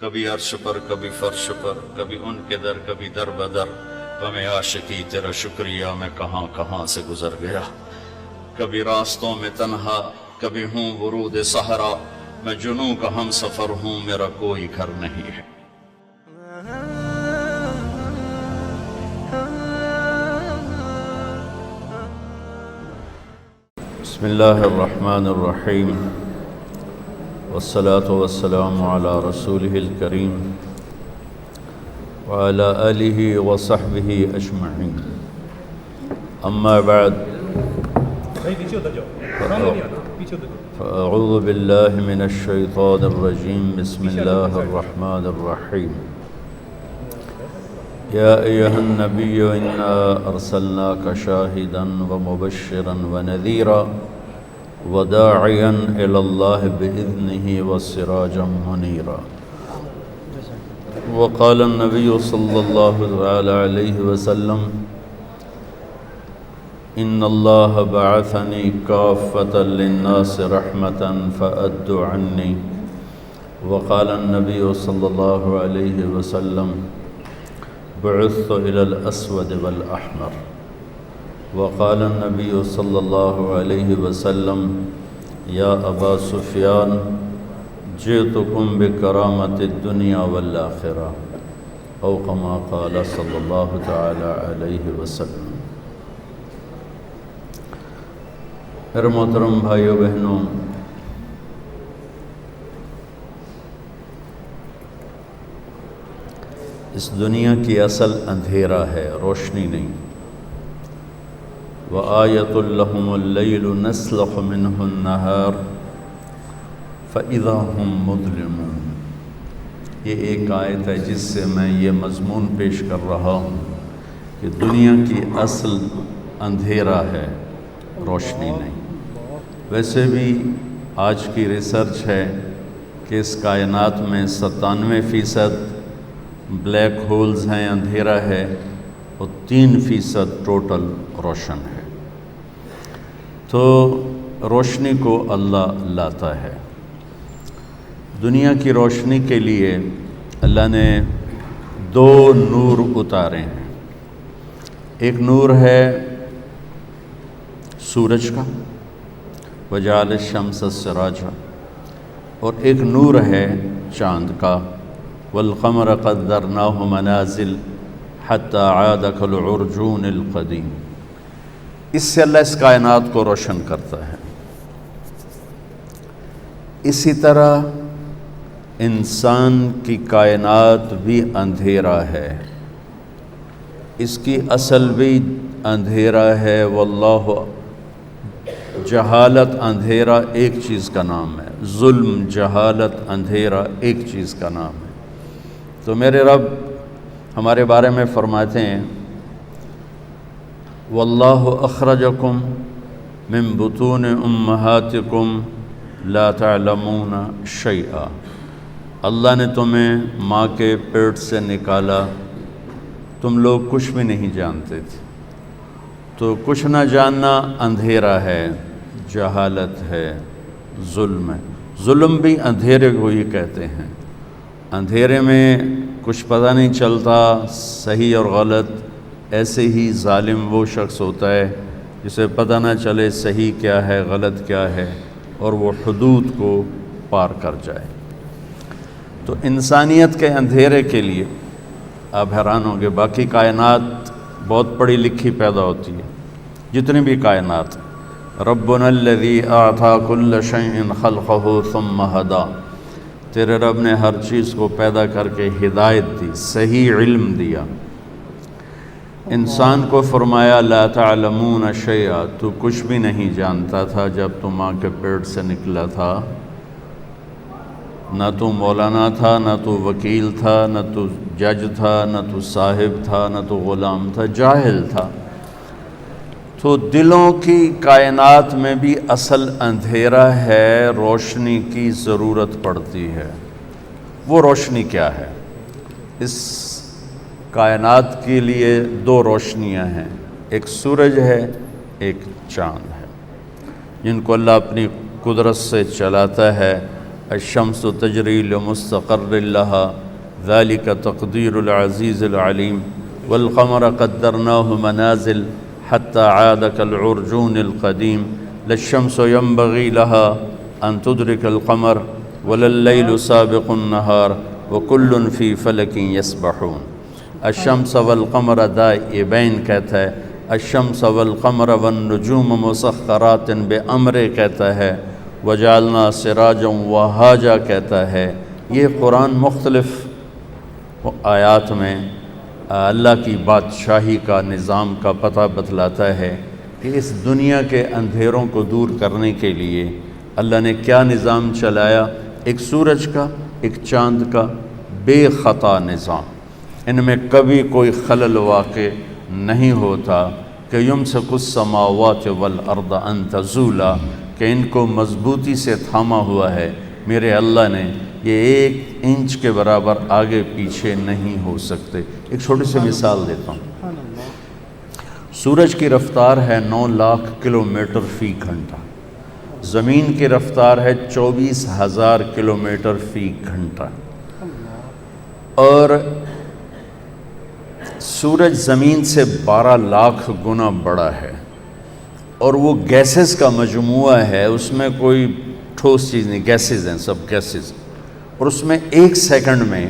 کبھی عرش پر کبھی فرش پر، کبھی ان کے در کبھی در بدر، غم عاشقی تیرا شکریہ میں کہاں کہاں سے گزر گیا، کبھی راستوں میں تنہا کبھی ہوں ورود صحرا، میں جنوں کا ہم سفر ہوں میرا کوئی گھر نہیں ہے۔ بسم اللہ الرحمن الرحیم، والصلاة والسلام على رسولہ الکریم وعلى آلہ وصحبہ اجمعین، اما بعد فأعوذ باللہ من الشیطان الرجیم، بسم اللہ الرحمن الرحیم۔ یا ایہا النبی انا ارسلناک شاہدا ومبشرا ونذیرا وداعیا الی اللہ بإذنہ وسراجا منیرا۔ وقال النبی صلی اللہ علیہ وسلم ان اللہ بعثنی کافة للناس رحمة فأد عنی۔ وقال النبی صلی اللہ علیہ وسلم بعثت إلى الأسود والأحمر۔ وقال النبي صلى الله عليه وسلم يا أبا سفيان جئتكم بكرامة الدنيا والآخرة، أو كما قال صلى الله تعالى عليه وسلم۔ میرے محترم بھائیو بہنوں، اس دنیا کی اصل اندھیرا ہے، روشنی نہیں۔ وَآيَةٌ لَهُمُ اللَّيْلُ نَسْلَخُ مِنْهُ النَّهَارَ فَإِذَا هُمْ مُظْلِمُونَ۔ یہ ایک آیت ہے جس سے میں یہ مضمون پیش کر رہا ہوں کہ دنیا کی اصل اندھیرا ہے، روشنی نہیں۔ ویسے بھی آج کی ریسرچ ہے کہ اس کائنات میں 97% بلیک ہولز ہیں، اندھیرا ہے، اور 3% ٹوٹل روشن ہے۔ تو روشنی کو اللہ لاتا ہے۔ دنیا کی روشنی کے لیے اللہ نے 2 نور اتارے ہیں۔ ایک نور ہے سورج کا، وجعل الشمس سراجا، اور ایک نور ہے چاند کا، والقمر قدرناہ منازل حتی عاد کالعرجون القدیم۔ اس سے اللہ اس کائنات کو روشن کرتا ہے۔ اسی طرح انسان کی کائنات بھی اندھیرا ہے، اس کی اصل بھی اندھیرا ہے۔ واللہ، جہالت اندھیرا ایک چیز کا نام ہے، ظلم جہالت اندھیرا ایک چیز کا نام ہے۔ تو میرے رب ہمارے بارے میں فرماتے ہیں واللہ اخرجکم من بطون امہاتکم لا تعلمون شیئا۔ اللہ نے تمہیں ماں کے پیٹ سے نکالا، تم لوگ کچھ بھی نہیں جانتے تھے۔ تو کچھ نہ جاننا اندھیرا ہے، جہالت ہے، ظلم ہے۔ ظلم بھی اندھیرے کو ہی کہتے ہیں۔ اندھیرے میں کچھ پتہ نہیں چلتا صحیح اور غلط، ایسے ہی ظالم وہ شخص ہوتا ہے جسے پتہ نہ چلے صحیح کیا ہے غلط کیا ہے، اور وہ حدود کو پار کر جائے۔ تو انسانیت کے اندھیرے کے لیے آپ حیران ہوں گے، باقی کائنات بہت پڑھی لکھی پیدا ہوتی ہے، جتنی بھی کائنات۔ ربنا الذی اعطی کل شیء خلقہ ثم ہدی، تیرے رب نے ہر چیز کو پیدا کر کے ہدایت دی، صحیح علم دیا۔ انسان کو فرمایا لا تعلمون شیئا، تو کچھ بھی نہیں جانتا تھا جب تو ماں کے پیٹ سے نکلا تھا۔ نہ تو مولانا تھا، نہ تو وکیل تھا، نہ تو جج تھا، نہ تو صاحب تھا، نہ تو غلام تھا، جاہل تھا۔ تو دلوں کی کائنات میں بھی اصل اندھیرا ہے، روشنی کی ضرورت پڑتی ہے۔ وہ روشنی کیا ہے؟ اس کائنات کے لیے 2 روشنیاں ہیں، ایک سورج ہے، ایک چاند ہے، جن کو اللہ اپنی قدرت سے چلاتا ہے الشمس تجری لمستقر لها ذلك تقدير العزيز العليم والقمر قدرناه منازل حتى عاد كالعرجون القديم لا الشمس ينبغي لها أن تدرك القمر ولا الليل سابق النهار وكل في فلك يسبحون. الشمس والقمر دائبین کہتا ہے، الشمس والقمر والنجوم مسخرات بأمر کہتا ہے، وجعلنا سراجا وہاجا کہتا ہے. یہ قرآن مختلف آیات میں اللہ کی بادشاہی کا نظام کا پتہ بتلاتا ہے کہ اس دنیا کے اندھیروں کو دور کرنے کے لیے اللہ نے کیا نظام چلایا. ایک سورج کا، ایک چاند کا بے خطا نظام، ان میں کبھی کوئی خلل واقع نہیں ہوتا کہ یمسک السماوات والارض ان تزولا، کہ ان کو مضبوطی سے تھاما ہوا ہے میرے اللہ نے، یہ 1 انچ کے برابر آگے پیچھے نہیں ہو سکتے. ایک چھوٹی سی مثال دیتا ہوں. سورج کی رفتار ہے 9 لاکھ کلومیٹر فی گھنٹہ، زمین کی رفتار ہے 24,000 کلومیٹر فی گھنٹہ، اور سورج زمین سے 12 لاکھ گنا بڑا ہے، اور وہ گیسز کا مجموعہ ہے، اس میں کوئی ٹھوس چیز نہیں، گیسز ہیں، سب گیسز. اور اس میں 1 سیکنڈ میں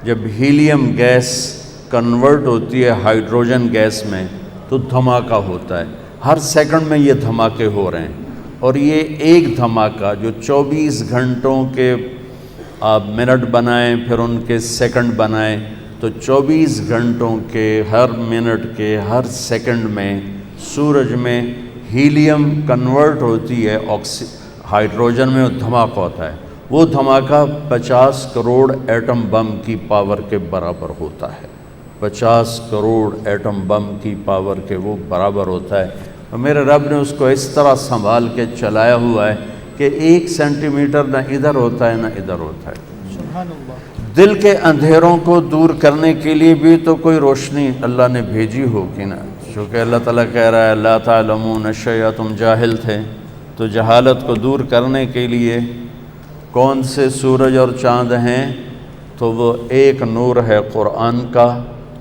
جب ہیلیم گیس کنورٹ ہوتی ہے ہائیڈروجن گیس میں تو دھماکہ ہوتا ہے. ہر سیکنڈ میں یہ دھماکے ہو رہے ہیں، اور یہ ایک دھماکہ جو 24 گھنٹوں کے آپ منٹ بنائیں پھر ان کے سیکنڈ بنائیں تو 24 گھنٹوں کے ہر منٹ کے ہر سیکنڈ میں سورج میں ہیلیم کنورٹ ہوتی ہے ہائیڈروجن میں، دھماکہ ہوتا ہے. وہ دھماکہ 50 کروڑ ایٹم بم کی پاور کے برابر ہوتا ہے. 50 کروڑ ایٹم بم کی پاور کے وہ برابر ہوتا ہے. اور میرے رب نے اس کو اس طرح سنبھال کے چلایا ہوا ہے کہ 1 سینٹی میٹر نہ ادھر ہوتا ہے نہ ادھر ہوتا ہے. سبحان اللہ. دل کے اندھیروں کو دور کرنے کے لیے بھی تو کوئی روشنی اللہ نے بھیجی ہوگی نا، چونکہ اللہ تعالیٰ کہہ رہا ہے لا تعلمون شیئا، تم جاہل تھے. تو جہالت کو دور کرنے کے لیے کون سے سورج اور چاند ہیں؟ تو وہ ایک نور ہے قرآن کا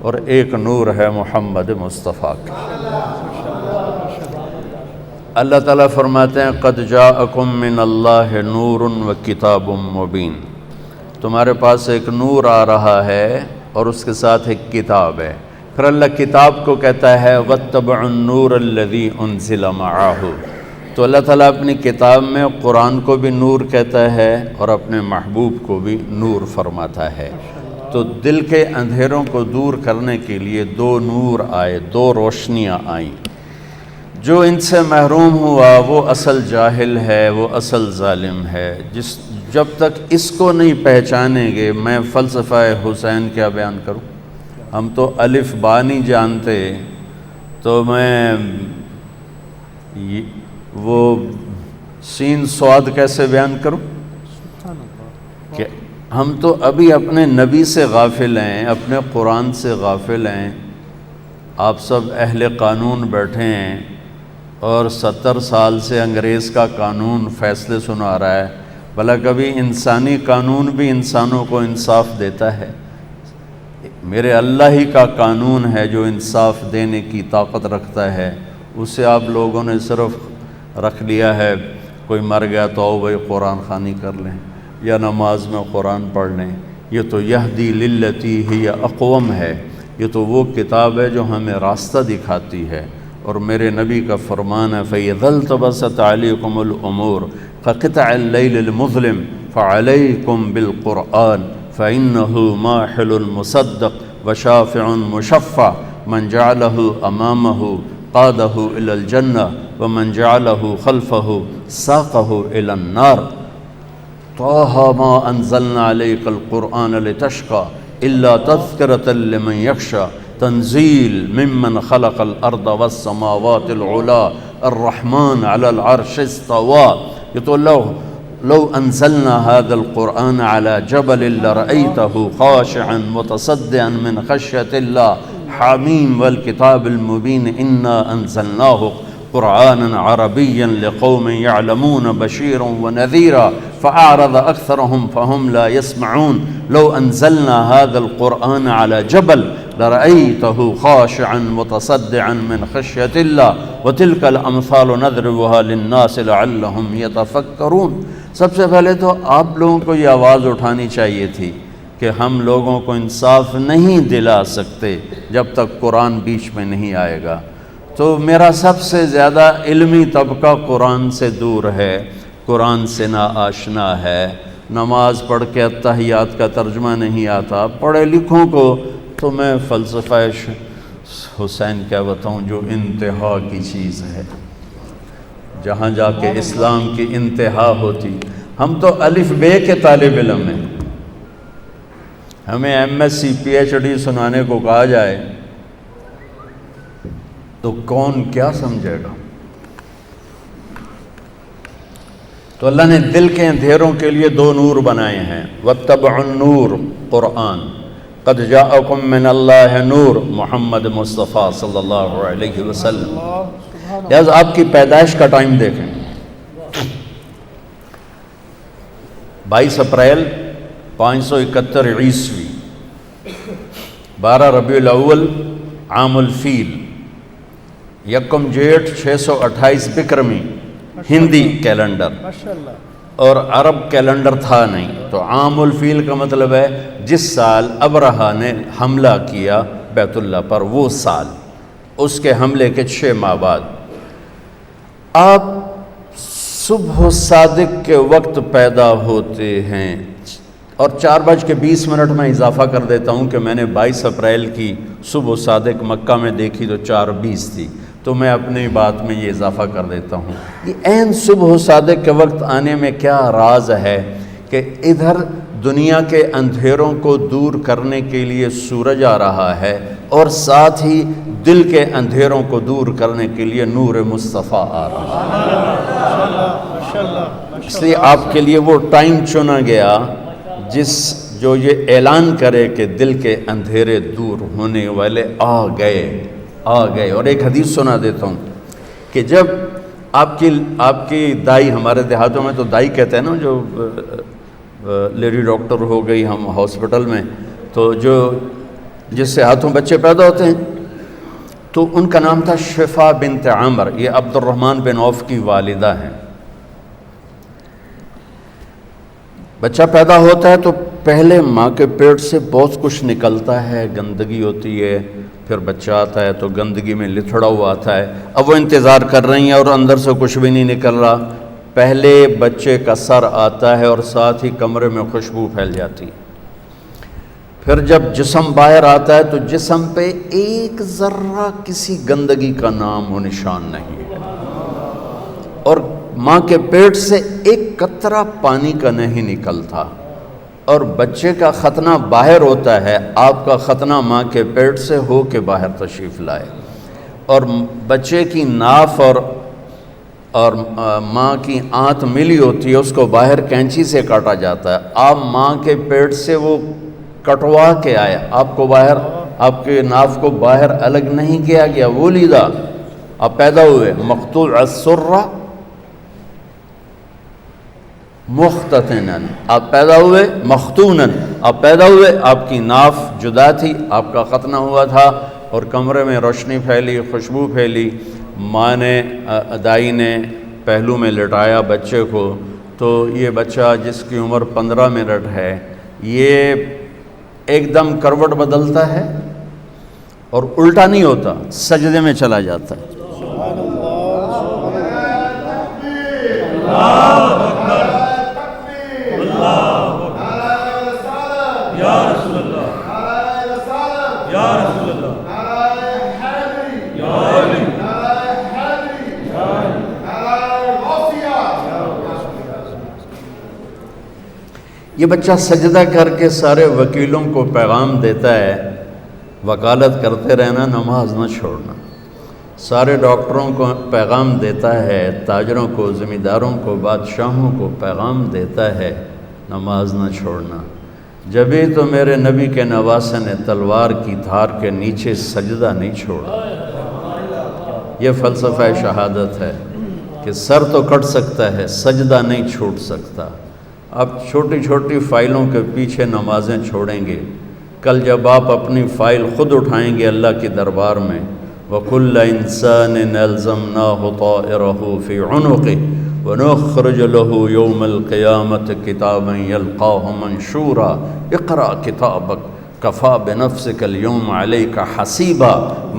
اور ایک نور ہے محمد مصطفیٰ کا. اللہ تعالیٰ فرماتے ہیں قد جاءکم من اللہ نور و کتاب مبین، تمہارے پاس ایک نور آ رہا ہے اور اس کے ساتھ ایک کتاب ہے. پھر اللہ کتاب کو کہتا ہے واتبعوا النور الذی انزل معہ. تو اللہ تعالیٰ اپنی کتاب میں قرآن کو بھی نور کہتا ہے اور اپنے محبوب کو بھی نور فرماتا ہے. تو دل کے اندھیروں کو دور کرنے کے لیے 2 نور آئے، 2 روشنیاں آئیں. جو ان سے محروم ہوا وہ اصل جاہل ہے، وہ اصل ظالم ہے. جب تک اس کو نہیں پہچانیں گے، میں فلسفہ حسین کیا بیان کروں؟ ہم تو الف با نہیں جانتے، تو میں وہ سین سواد کیسے بیان کروں؟ کہ ہم تو ابھی اپنے نبی سے غافل ہیں، اپنے قرآن سے غافل ہیں. آپ سب اہل قانون بیٹھے ہیں اور 70 سال سے انگریز کا قانون فیصلے سنا رہا ہے. بھلا کبھی انسانی قانون بھی انسانوں کو انصاف دیتا ہے؟ میرے اللہ ہی کا قانون ہے جو انصاف دینے کی طاقت رکھتا ہے. اسے آپ لوگوں نے صرف رکھ لیا ہے، کوئی مر گیا تو آؤ بھائی قرآن خوانی کر لیں یا نماز میں قرآن پڑھ لیں. یہ تو یہدی للتی ہی اقوم ہے، یہ تو وہ کتاب ہے جو ہمیں راستہ دکھاتی ہے. اور میرے نبی کا فرمان ہے فَإِذَا الْتَبَسَتْ عَلَيْكُمُ الْأُمُورُ كَقِطْعِ اللَّيْلِ الْمُظْلِمِ فَعَلَيْكُمْ بِالْقُرْآنِ فَإِنَّهُ مَاحِلٌ مُصَدَّقٌ وَشَافِعٌ مُشَفَّعٌ مَنْ جَعَلَهُ أَمَامَهُ قَادَهُ إِلَى الْجَنَّةِ وَمَنْ جَعَلَهُ خَلْفَهُ سَاقَهُ إِلَى النَّارِ. طه ما أنزلنا عليك القرآن لتشقى إلا تذكرة لمن يخشى تنزيل ممن خلق الأرض والسماوات العلى الرحمن على العرش استوى. يقول لو أنزلنا هذا القرآن على جبل لرأيته خاشعا متصدعا من خشية الله حميم والكتاب المبين إنا أنزلناه قرآنا عربيا لقوم يعلمون بشيرا ونذيرا فأعرض أكثرهم فهم لا يسمعون لو أنزلنا هذا القرآن على جبل لرأيته خاشعا متصدعا من خشية الله وتلك الأمثال نضربها للناس لعلهم يتفكرون۔ سب سے پہلے تو آپ لوگوں کو یہ آواز اٹھانی چاہیے تھی کہ ہم لوگوں کو انصاف نہیں دلا سکتے جب تک قرآن بیچ میں نہیں آئے گا۔ تو میرا سب سے زیادہ علمی طبقہ قرآن سے دور ہے، قرآن سے نا آشنا ہے، نماز پڑھ کے اتحیات کا ترجمہ نہیں آتا۔ پڑھے لکھوں کو تو میں فلسفہ حسین کیا بتاؤں، جو انتہا کی چیز ہے، جہاں جا کے اسلام کی انتہا ہوتی۔ ہم تو الف بے کے طالب علم ہیں، ہمیں M S C P H D سنانے کو کہا جائے تو کون کیا سمجھے گا۔ تو اللہ نے دل کے اندھیروں کے لیے دو نور بنائے ہیں، واتبعوا النور قرآن، قد جاءکم من اللہ نور محمد مصطفیٰ صلی اللہ علیہ وسلم۔ لہذا آپ کی پیدائش کا ٹائم دیکھیں، 22 اپریل 571 عیسوی، 12 ربیع الاول عام الفیل، 1 جیٹھ 628 بکرمی ہندی کیلنڈر، اور عرب کیلنڈر تھا نہیں، تو عام الفیل کا مطلب ہے جس سال ابرہہ نے حملہ کیا بیت اللہ پر، وہ سال، اس کے حملے کے 6 ماہ بعد۔ آپ صبح صادق کے وقت پیدا ہوتے ہیں، اور 4:20 میں اضافہ کر دیتا ہوں کہ میں نے 22 اپریل کی صبح صادق مکہ میں دیکھی تو 4:20 تھی، تو میں اپنی بات میں یہ اضافہ کر دیتا ہوں۔ یہ عین صبح صادق کے وقت آنے میں کیا راز ہے کہ ادھر دنیا کے اندھیروں کو دور کرنے کے لیے سورج آ رہا ہے، اور ساتھ ہی دل کے اندھیروں کو دور کرنے کے لیے نور مصطفیٰ آ رہا ہے۔ اس لیے آپ کے لیے وہ ٹائم چنا گیا جو یہ اعلان کرے کہ دل کے اندھیرے دور ہونے والے آ گئے۔ اور ایک حدیث سنا دیتا ہوں کہ جب آپ کی دائی، ہمارے دیہاتوں میں تو دائی کہتے ہیں نا، جو لیڈی ڈاکٹر ہو گئی ہم ہاسپٹل میں، تو جس سے ہاتھوں بچے پیدا ہوتے ہیں، تو ان کا نام تھا شفا بنت عامر، یہ عبد الرحمن بن عوف کی والدہ ہیں۔ بچہ پیدا ہوتا ہے تو پہلے ماں کے پیٹ سے بہت کچھ نکلتا ہے، گندگی ہوتی ہے، پھر بچہ آتا ہے تو گندگی میں لتھڑا ہوا آتا ہے۔ اب وہ انتظار کر رہی ہیں اور اندر سے کچھ بھی نہیں نکل رہا۔ پہلے بچے کا سر آتا ہے اور ساتھ ہی کمرے میں خوشبو پھیل جاتی ہے۔ پھر جب جسم باہر آتا ہے تو جسم پہ ایک ذرہ کسی گندگی کا نام و نشان نہیں ہے، اور ماں کے پیٹ سے ایک قطرہ پانی کا نہیں نکلتا، اور بچے کا ختنہ باہر ہوتا ہے۔ آپ کا ختنہ ماں کے پیٹ سے ہو کے باہر تشریف لائے، اور بچے کی ناف اور ماں کی آنت ملی ہوتی ہے، اس کو باہر کینچی سے کاٹا جاتا ہے۔ آپ ماں کے پیٹ سے وہ کٹوا کے آئے، آپ کو باہر، آپ کے ناف کو باہر الگ نہیں کیا گیا، وہ لیدہ آپ پیدا ہوئے مقطوع السرہ مختتناً، آپ پیدا ہوئے مختوناً، آپ پیدا ہوئے، آپ کی ناف جدا تھی، آپ کا ختنہ ہوا تھا، اور کمرے میں روشنی پھیلی، خوشبو پھیلی۔ ماں نے، دائی نے پہلو میں لٹایا بچے کو، تو یہ بچہ جس کی عمر 15 منٹ ہے، یہ ایک دم کروٹ بدلتا ہے اور الٹا نہیں ہوتا، سجدے میں چلا جاتا ہے۔ یہ بچہ سجدہ کر کے سارے وکیلوں کو پیغام دیتا ہے، وکالت کرتے رہنا، نماز نہ چھوڑنا۔ سارے ڈاکٹروں کو پیغام دیتا ہے، تاجروں کو، زمینداروں کو، بادشاہوں کو پیغام دیتا ہے، نماز نہ چھوڑنا۔ جبھی تو میرے نبی کے نواسے نے تلوار کی دھار کے نیچے سجدہ نہیں چھوڑا۔ یہ فلسفہ شہادت ہے کہ سر تو کٹ سکتا ہے، سجدہ نہیں چھوٹ سکتا۔ آپ چھوٹی چھوٹی فائلوں کے پیچھے نمازیں چھوڑیں گے، کل جب آپ اپنی فائل خود اٹھائیں گے اللہ کے دربار میں، وَكُلَّ إِنسَانٍ أَلْزَمْنَاهُ طَائِرَهُ فِي عُنُقِهِ وَنُخْرِجُ لَهُ يَوْمَ الْقِيَامَةِ كِتَابًا يَلْقَاهُ مَنْشُورًا اقْرَأْ كِتَابَكَ كَفَى بِنَفْسِكَ الْيَوْمَ عَلَيْكَ حَسِيبًا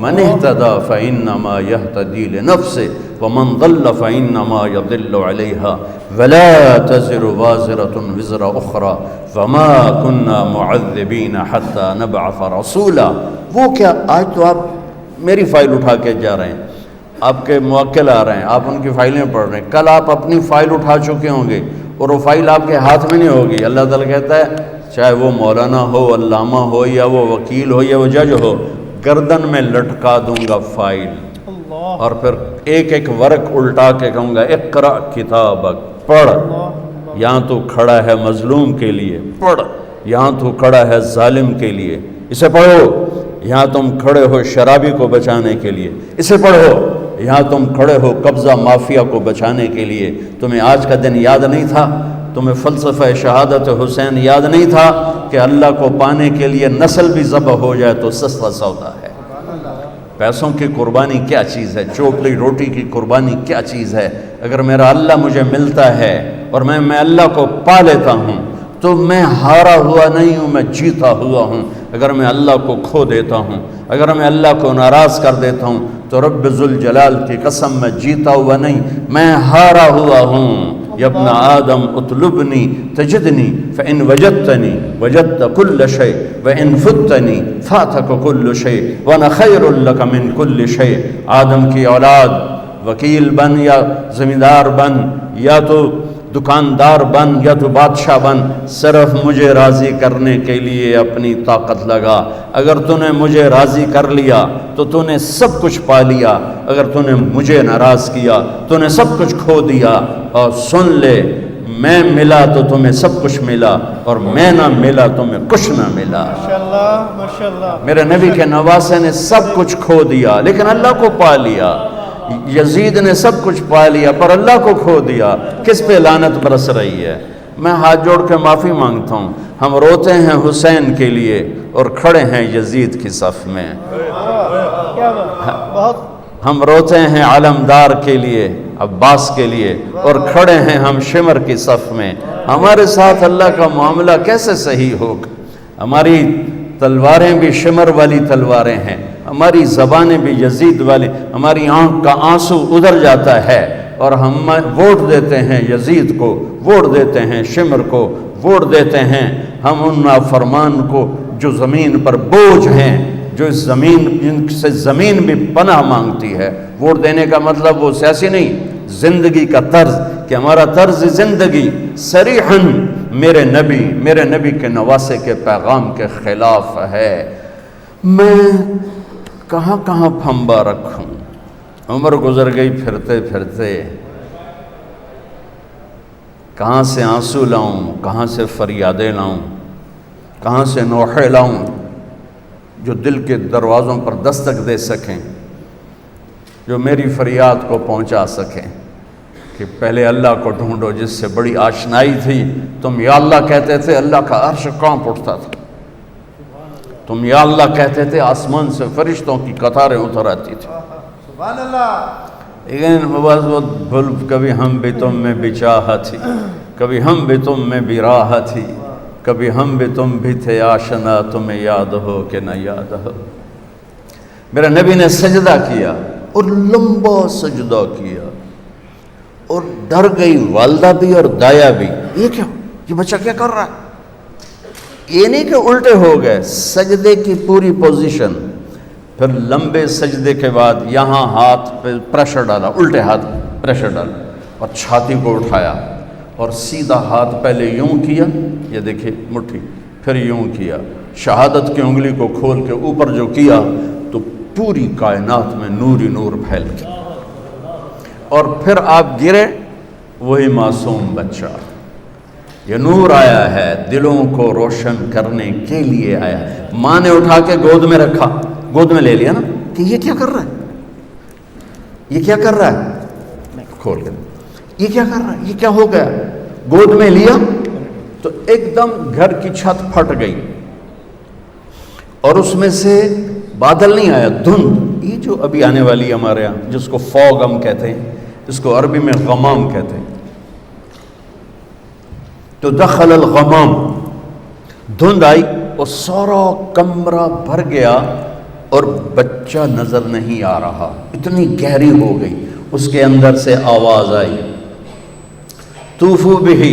مَنِ اهْتَدَى فَإِنَّمَا يَهْتَدِي لِنَفْسِهِ وَمَنْ ضَلَّ فَإِنَّمَا يَضِلُّ عَلَيْهَا وَلَا تَزِرُ وَازِرَةٌ وِزْرَ أُخْرَى وَمَا كُنَّا مُعَذِّبِينَ حَتَّى نَبْعَثَ رَسُولًا۔ وہ کیا، آج تو آپ میری فائل اٹھا کے جا رہے ہیں، آپ کے موکل آ رہے ہیں، آپ ان کی فائلیں پڑھ رہے ہیں، کل آپ اپنی فائل اٹھا چکے ہوں گے اور وہ فائل آپ کے ہاتھ میں نہیں ہوگی۔ اللہ تعالیٰ کہتا ہے چاہے وہ مولانا ہو، علامہ ہو، یا وہ وکیل ہو، یا وہ جج ہو، گردن میں لٹکا دوں گا فائل، اور پھر ایک ایک ورق الٹا کے کہوں گا اقرأ کتابک، پڑھ۔ یہاں تو کھڑا ہے مظلوم کے لیے، پڑھ۔ یہاں تو کھڑا ہے ظالم کے لیے، اسے پڑھو۔ یہاں تم کھڑے ہو شرابی کو بچانے کے لیے، اسے پڑھو۔ یہاں تم کھڑے ہو قبضہ مافیا کو بچانے کے لیے، تمہیں آج کا دن یاد نہیں تھا؟ تمہیں فلسفہ شہادت حسین یاد نہیں تھا کہ اللہ کو پانے کے لیے نسل بھی ذبح ہو جائے تو سستا سودا ہے؟ پیسوں کی قربانی کیا چیز ہے؟ چوپڑی روٹی کی قربانی کیا چیز ہے؟ اگر میرا اللہ مجھے ملتا ہے اور میں اللہ کو پا لیتا ہوں تو میں ہارا ہوا نہیں ہوں، میں جیتا ہوا ہوں۔ اگر میں اللہ کو کھو دیتا ہوں، اگر میں اللہ کو ناراض کر دیتا ہوں تو رب ذوالجلال کی قسم میں جیتا ہوا نہیں، میں ہارا ہوا ہوں۔ یا ابن آدم اطلبنی تجدنی فإن وجدتنی وجدت كل شيء وإن فتنی فاتک كل شيء وانا خیر لک من كل شيء۔ آدم کی اولاد، وکیل بن یا زمیندار بن یا تو دکاندار بن یا تو بادشاہ بن، صرف مجھے راضی کرنے کے لیے اپنی طاقت لگا۔ اگر تو نے مجھے راضی کر لیا تو تو نے سب کچھ پا لیا، اگر تو نے مجھے ناراض کیا تو نے سب کچھ کھو دیا۔ اور سن لے، میں ملا تو تمہیں سب کچھ ملا، اور میں نہ ملا تمہیں کچھ نہ ملا۔ ماشاءاللہ۔ میرے نبی کے نواسے نے سب کچھ کھو دیا لیکن اللہ کو پا لیا۔ یزید نے سب کچھ پا لیا پر اللہ کو کھو دیا۔ کس پہ لعنت برس رہی ہے؟ میں ہاتھ جوڑ کے معافی مانگتا ہوں، ہم روتے ہیں حسین کے لیے اور کھڑے ہیں یزید کی صف میں۔ ہم روتے ہیں علمدار کے لیے، عباس کے لیے، اور کھڑے ہیں ہم شمر کی صف میں۔ ہمارے ساتھ اللہ کا معاملہ کیسے صحیح ہوگا؟ ہماری تلواریں بھی شمر والی تلواریں ہیں، ہماری زبانیں بھی یزید والی، ہماری آنکھ کا آنسو ادھر جاتا ہے اور ہم ووٹ دیتے ہیں یزید کو، ووٹ دیتے ہیں شمر کو، ووٹ دیتے ہیں ہم ان نافرمان کو جو زمین پر بوجھ ہیں، جو اس زمین، جن سے زمین بھی پناہ مانگتی ہے۔ ووٹ دینے کا مطلب وہ سیاسی نہیں، زندگی کا طرز، کہ ہمارا طرز زندگی صریحاً میرے نبی کے نواسے کے پیغام کے خلاف ہے۔ میں کہاں کہاں پھنبا رکھوں؟ عمر گزر گئی پھرتے پھرتے، کہاں سے آنسو لاؤں، کہاں سے فریادیں لاؤں، کہاں سے نوحے لاؤں جو دل کے دروازوں پر دستک دے سکیں، جو میری فریاد کو پہنچا سکیں۔ کہ پہلے اللہ کو ڈھونڈو جس سے بڑی آشنائی تھی۔ تم یا اللہ کہتے تھے، اللہ کا عرش کانپ اٹھتا تھا۔ تم یا اللہ کہتے تھے، آسمان سے فرشتوں کی قطاریں اتر آتی تھی۔ سبحان اللہ۔ لیکن کبھی ہم بھی تم میں بھی چاہ تھی، کبھی ہم بھی تم میں بھی راہ تھی، کبھی ہم بھی تم بھی تھے آشنا، تمہیں یاد ہو کہ نہ یاد ہو۔ میرے نبی نے سجدہ کیا اور لمبا سجدہ کیا، اور ڈر گئی والدہ بھی اور دایا بھی، یہ کیا، یہ بچہ کیا کر رہا ہے؟ یہ نہیں کہ الٹے ہو گئے، سجدے کی پوری پوزیشن، پھر لمبے سجدے کے بعد یہاں ہاتھ پہ پریشر ڈالا، الٹے ہاتھ پریشر ڈالا اور چھاتی کو اٹھایا اور سیدھا ہاتھ پہلے یوں کیا، یہ دیکھیں مٹھی، پھر یوں کیا، شہادت کی انگلی کو کھول کے اوپر جو کیا تو پوری کائنات میں نور ہی نور پھیل گیا، اور پھر آپ گرے، وہی معصوم بچہ۔ یہ نور آیا ہے دلوں کو روشن کرنے کے لیے آیا ہے۔ ماں نے اٹھا کے گود میں رکھا، گود میں لے لیا نا، کہ یہ کیا کر رہا ہے، یہ کیا کر رہا ہے، کھول کے یہ کیا کر رہا ہے، یہ کیا ہو گیا، گود میں لیا تو ایک دم گھر کی چھت پھٹ گئی اور اس میں سے بادل نہیں آیا، دھند، یہ جو ابھی آنے والی ہمارے یہاں جس کو فوگ ہم کہتے ہیں، اس کو عربی میں غمام کہتے ہیں. تو دخل الغمام، دھند آئی اور سارا کمرہ بھر گیا اور بچہ نظر نہیں آ رہا، اتنی گہری ہو گئی. اس کے اندر سے آواز آئی، طوفوا بہ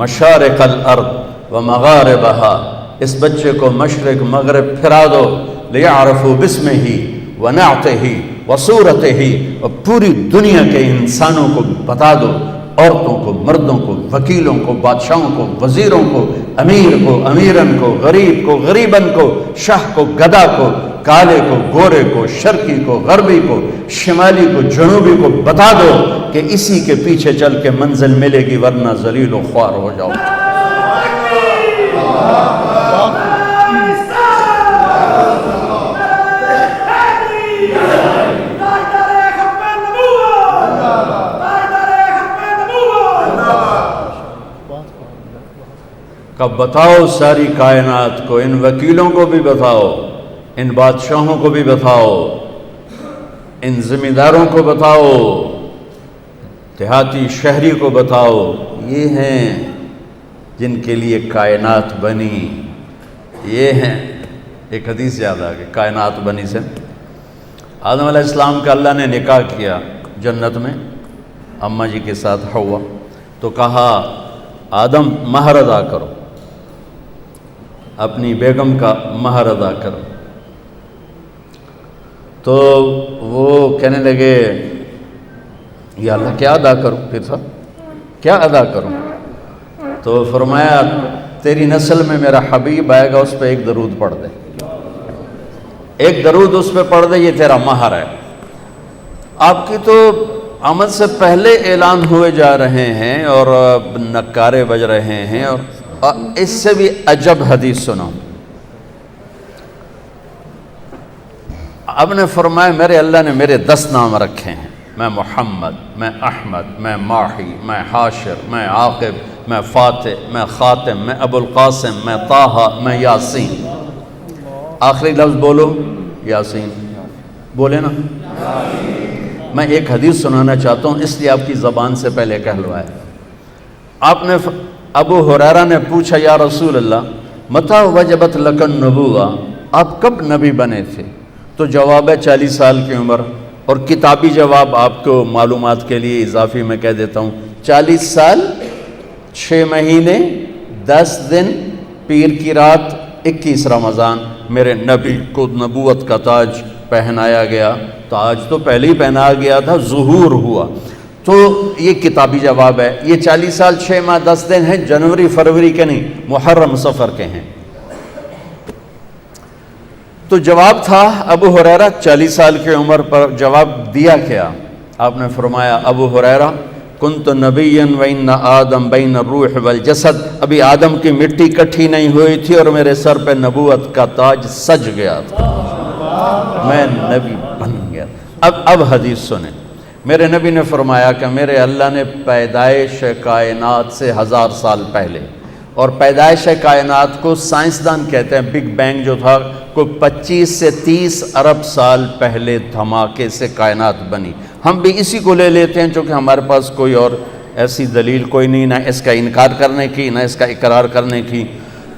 مشارق الارض ومغاربہا، اس بچے کو مشرق مغرب پھرا دو، لیعرفوا باسمہ ونعتہ وصورتہ، اور پوری دنیا کے انسانوں کو بتا دو، عورتوں کو، مردوں کو، وکیلوں کو، بادشاہوں کو، وزیروں کو، امیر کو، امیرن کو، غریب کو، غریبن کو، شاہ کو، گدا کو، کالے کو، گورے کو، شرقی کو، غربی کو، شمالی کو، جنوبی کو بتا دو کہ اسی کے پیچھے چل کے منزل ملے گی، ورنہ ذلیل و خوار ہو جاؤ. کب بتاؤ ساری کائنات کو، ان وکیلوں کو بھی بتاؤ، ان بادشاہوں کو بھی بتاؤ، ان ذمہ داروں کو بتاؤ، دیہاتی شہری کو بتاؤ، یہ ہیں جن کے لیے کائنات بنی. یہ ہیں، ایک حدیث یاد آ گئی کائنات بنی سے. آدم علیہ السلام کا اللہ نے نکاح کیا جنت میں اماں جی کے ساتھ حوا، تو کہا آدم مہر ادا کرو، اپنی بیگم کا مہر ادا کرو. تو وہ کہنے لگے یا اللہ کیا ادا کروں، پھر صاحب کیا ادا کروں؟ تو فرمایا تیری نسل میں میرا حبیب آئے گا، اس پہ ایک درود پڑھ دے، ایک درود اس پہ پڑھ دے، یہ تیرا مہر ہے. آپ کی تو آمد سے پہلے اعلان ہوئے جا رہے ہیں اور نکارے بج رہے ہیں، اور اس سے بھی عجب حدیث سنو. اب نے فرمایا میرے اللہ نے میرے 10 نام رکھے ہیں، میں محمد، میں احمد، میں ماحی، میں حاشر، میں عاقب، میں فاتح، میں خاتم، میں ابو القاسم، میں طٰہٰ، میں یاسین. آخری لفظ بولو، یاسین بولے نا. میں ایک حدیث سنانا چاہتا ہوں، اس لیے آپ کی زبان سے پہلے کہلوائے. آپ نے ابو ہریرہ نے پوچھا یا رسول اللہ متى وجبت لک النبوہ، آپ کب نبی بنے تھے؟ تو جواب ہے 40 سال کی عمر. اور کتابی جواب آپ کو معلومات کے لیے اضافی میں کہہ دیتا ہوں، 40 سال 6 مہینے 10 دن پیر کی رات 21 رمضان میرے نبی کو نبوت کا تاج پہنایا گیا. تاج تو پہلے ہی پہنایا گیا تھا، ظہور ہوا. تو یہ کتابی جواب ہے. یہ 40 سال 6 ماہ 10 دن ہیں، جنوری فروری کے نہیں، محرم صفر کے ہیں. تو جواب تھا ابو ہریرہ 40 سال کی عمر پر جواب دیا کیا؟ آپ نے فرمایا ابو ہریرہ کنت نبیا وان آدم بین الروح والجسد، ابھی آدم کی مٹی کٹھی نہیں ہوئی تھی اور میرے سر پہ نبوت کا تاج سج گیا تھا، میں نبی بن گیا. اب حدیث سنیں. میرے نبی نے فرمایا کہ میرے اللہ نے پیدائش کائنات سے 1000 سال پہلے، اور پیدائش کائنات کو سائنسدان کہتے ہیں بگ بینگ جو تھا، کوئی 25 سے 30 ارب سال پہلے دھماکے سے کائنات بنی. ہم بھی اسی کو لے لیتے ہیں چونکہ ہمارے پاس کوئی اور ایسی دلیل کوئی نہیں، نہ اس کا انکار کرنے کی نہ اس کا اقرار کرنے کی.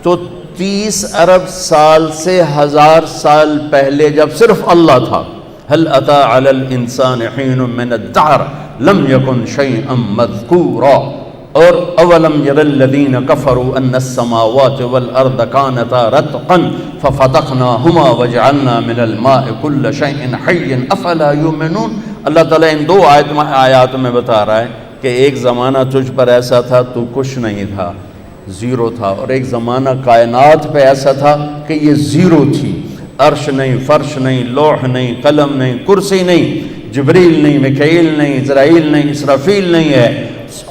تو 30 ارب سال سے 1000 سال پہلے جب صرف اللہ تھا، هل اتى على الانسان حين من الدهر لم يكن شيئا مذكورا، اور اولم ير الذين كفروا ان السماوات والارض كانتا رتقا ففتقناهما وجعلنا من الماء كل شيء حي افلا يؤمنون. اللہ تعالیٰ ان 2 آیات میں بتا رہا ہے کہ ایک زمانہ تجھ پر ایسا تھا تو کچھ نہیں تھا، زیرو تھا، اور ایک زمانہ کائنات پہ ایسا تھا کہ یہ زیرو تھی. عرش نہیں، فرش نہیں، لوح نہیں، قلم نہیں، کرسی نہیں، جبریل نہیں، میکائیل نہیں، اسرائیل نہیں، اسرافیل نہیں ہے.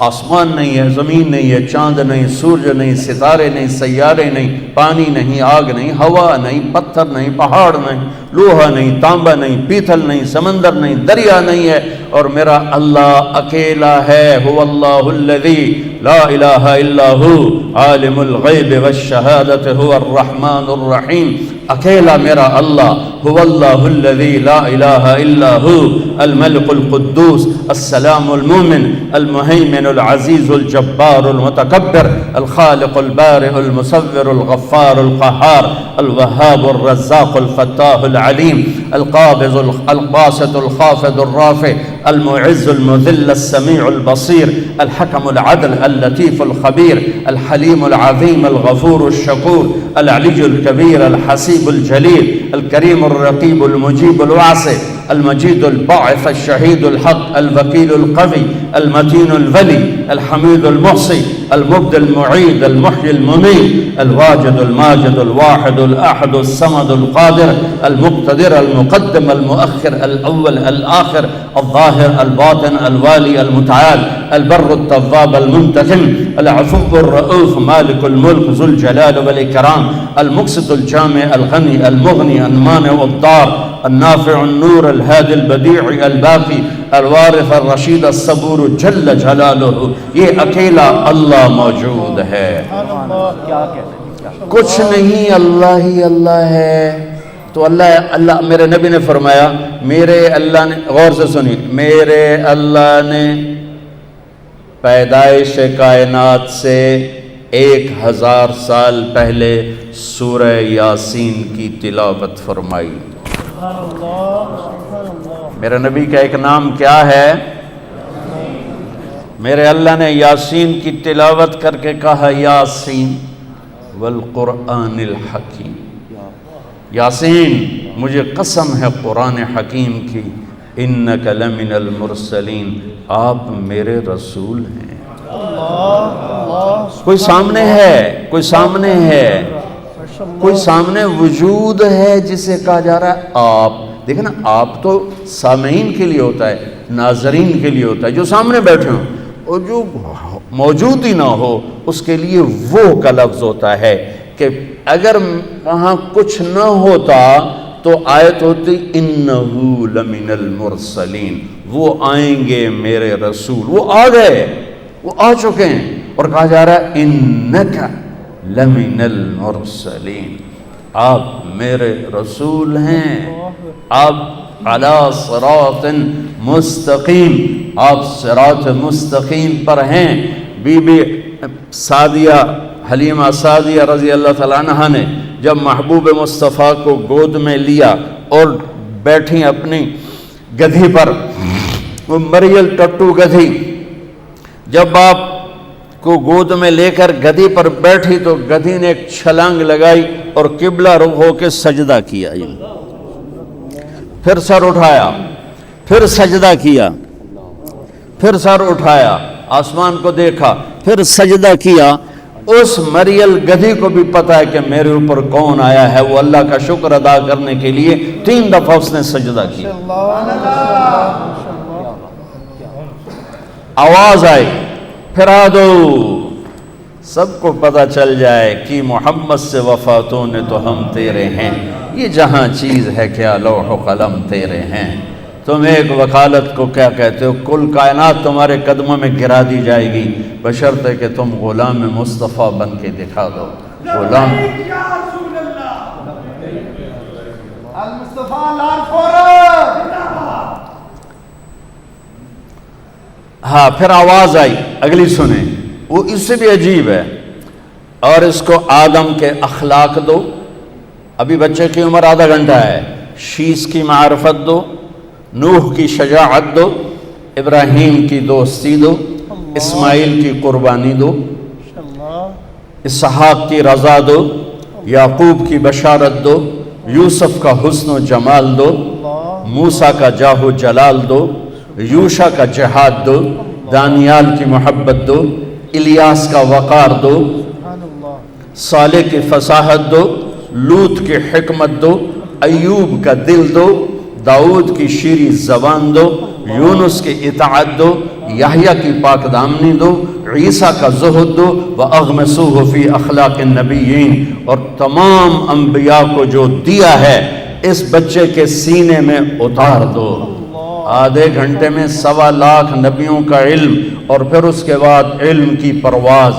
آسمان نہیں ہے، زمین نہیں ہے، چاند نہیں، سورج نہیں، ستارے نہیں، سیارے نہیں، پانی نہیں، آگ نہیں، ہوا نہیں، پتھر نہیں، پہاڑ نہیں، لوہا نہیں، تانبا نہیں، پیتل نہیں، سمندر نہیں، دریا نہیں ہے، اور میرا اللہ اکیلا ہے۔ هو اللہ الذی لا الہ الا ہو عالم الغیب والشہادت هو الرحمن الرحیم۔ اکیلا میرا اللہ، هو اللہ الذی لا الہ الا ہو الملک القدوس السلام المؤمن المہیمن العزیز الجبار المتکبر الخالق البارئ المصور الغفار القہار الوہاب الرزاق الفتاح العلیم القابض الباسط الخافض الرافع المعز المذل السمیع البصیر الحکم العدل اللطیف الخبیر الحلیم العظیم الغفور الشکور العلی الکبیر الحسیب الجلیل الکریم الرقیب المجیب الواسع المجید الباعث الشہید الحق الوکیل القوی المتین الولی الحمید المحصی المبدی المعید المحیی الممیت الواجد الماجد الواحد الأحد الصمد القادر المقتدر المقدم المؤخر الأول الآخر الظاهر الباطن الوالي المتعال البر التواب المنتقم العفو الرؤوف مالك الملك ذو الجلال والإكرام المقسط الجامع الغني المغني المانع الضار النافع النور الهادي البديع الباقي الوارث الرشید الصبور جل جلالہ۔ یہ اکیلا اللہ موجود ہے، کچھ نہیں، اللہ ہی اللہ ہے۔ تو اللہ میرے نبی نے فرمایا، میرے اللہ نے، غور سے سنی، میرے اللہ نے پیدائش کائنات سے 1000 سال پہلے سورہ یاسین کی تلاوت فرمائی۔ میرے نبی کا ایک نام کیا ہے؟ میرے اللہ نے یاسین کی تلاوت کر کے کہا، یاسین والقرآن الحکیم، یاسین مجھے قسم ہے قرآن حکیم کی، انک لمن المرسلین، آپ میرے رسول ہیں۔ کوئی سامنے ہے، کوئی سامنے ہے، کوئی سامنے وجود ہے جسے کہا جا رہا ہے آپ۔ دیکھیں نا، آپ تو سامعین کے لیے ہوتا ہے، ناظرین کے لیے ہوتا ہے، جو سامنے بیٹھے ہوں، اور جو موجود ہی نہ ہو اس کے لیے وہ کا لفظ ہوتا ہے کہ اگر وہاں کچھ نہ ہوتا تو آیت ہوتی انہو لمن المرسلین، وہ آئیں گے میرے رسول، وہ آ گئے، وہ آ چکے ہیں، اور کہا جا رہا ہے انکا لمن المرسلین، آپ میرے رسول ہیں، آپ علی صراط مستقیم، آپ صراط مستقیم پر ہیں۔ بی بی سعدیہ، حلیمہ سعدیہ رضی اللہ تعالیٰ عنہ نے جب محبوب مصطفیٰ کو گود میں لیا اور بیٹھی اپنی گدھی پر، وہ مریل ٹٹو گدھی، جب آپ کو گود میں لے کر گدھی پر بیٹھی تو گدھی نے ایک چھلانگ لگائی اور قبلہ رخ ہو کے سجدہ کیا، پھر سر اٹھایا، پھر سجدہ کیا، پھر سر اٹھایا، آسمان کو دیکھا، پھر سجدہ کیا۔ اس مریل گدھی کو بھی پتا ہے کہ میرے اوپر کون آیا ہے، وہ اللہ کا شکر ادا کرنے کے لیے 3 دفعہ اس نے سجدہ کیا۔ آواز آئی، پھرا دو، سب کو پتہ چل جائے کہ محمد سے وفاتوں نے تو ہم تیرے ہیں، یہ جہاں چیز ہے کیا لوح و قلم تیرے ہیں۔ تم ایک وکالت کو کیا کہتے ہو، کل کائنات تمہارے قدموں میں گرا دی جائے گی، بشرطے کہ تم غلام مصطفیٰ بن کے دکھا دو۔ غلام ہاں، پھر آواز آئی، اگلی سنیں، وہ اس سے بھی عجیب ہے، اور اس کو آدم کے اخلاق دو، ابھی بچے کی عمر آدھا گھنٹہ ہے، شیش کی معرفت دو، نوح کی شجاعت دو، ابراہیم کی دوستی دو، اسماعیل کی قربانی دو، اسحاق کی رضا دو، یعقوب کی بشارت دو، یوسف کا حسن و جمال دو، موسیٰ کا جاہ و جلال دو، یوشع کا جہاد دو، دانیال کی محبت دو، الیاس کا وقار دو، صالح کی فصاحت دو، لوط کی حکمت دو، ایوب کا دل دو، داؤد کی شیریں زبان دو، یونس کی اطاعت دو، یحییٰ کی پاک دامنی دو، عیسیٰ کا زہد دو، وَأَغْمَسُوهُ فِي أَخْلَاقِ النَّبِيِّينَ، اور تمام انبیاء کو جو دیا ہے اس بچے کے سینے میں اتار دو۔ آدھے گھنٹے میں 1.25 لاکھ نبیوں کا علم، اور پھر اس کے بعد علم کی پرواز۔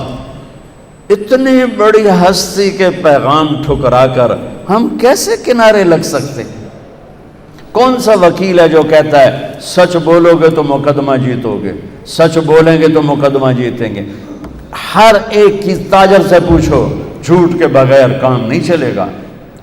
اتنی بڑی ہستی کے پیغام ٹھکرا کر ہم کیسے کنارے لگ سکتے؟ کون سا وکیل ہے جو کہتا ہے سچ بولو گے تو مقدمہ جیتو گے، سچ بولیں گے تو مقدمہ جیتیں گے؟ ہر ایک کی تاجر سے پوچھو، جھوٹ کے بغیر کام نہیں چلے گا۔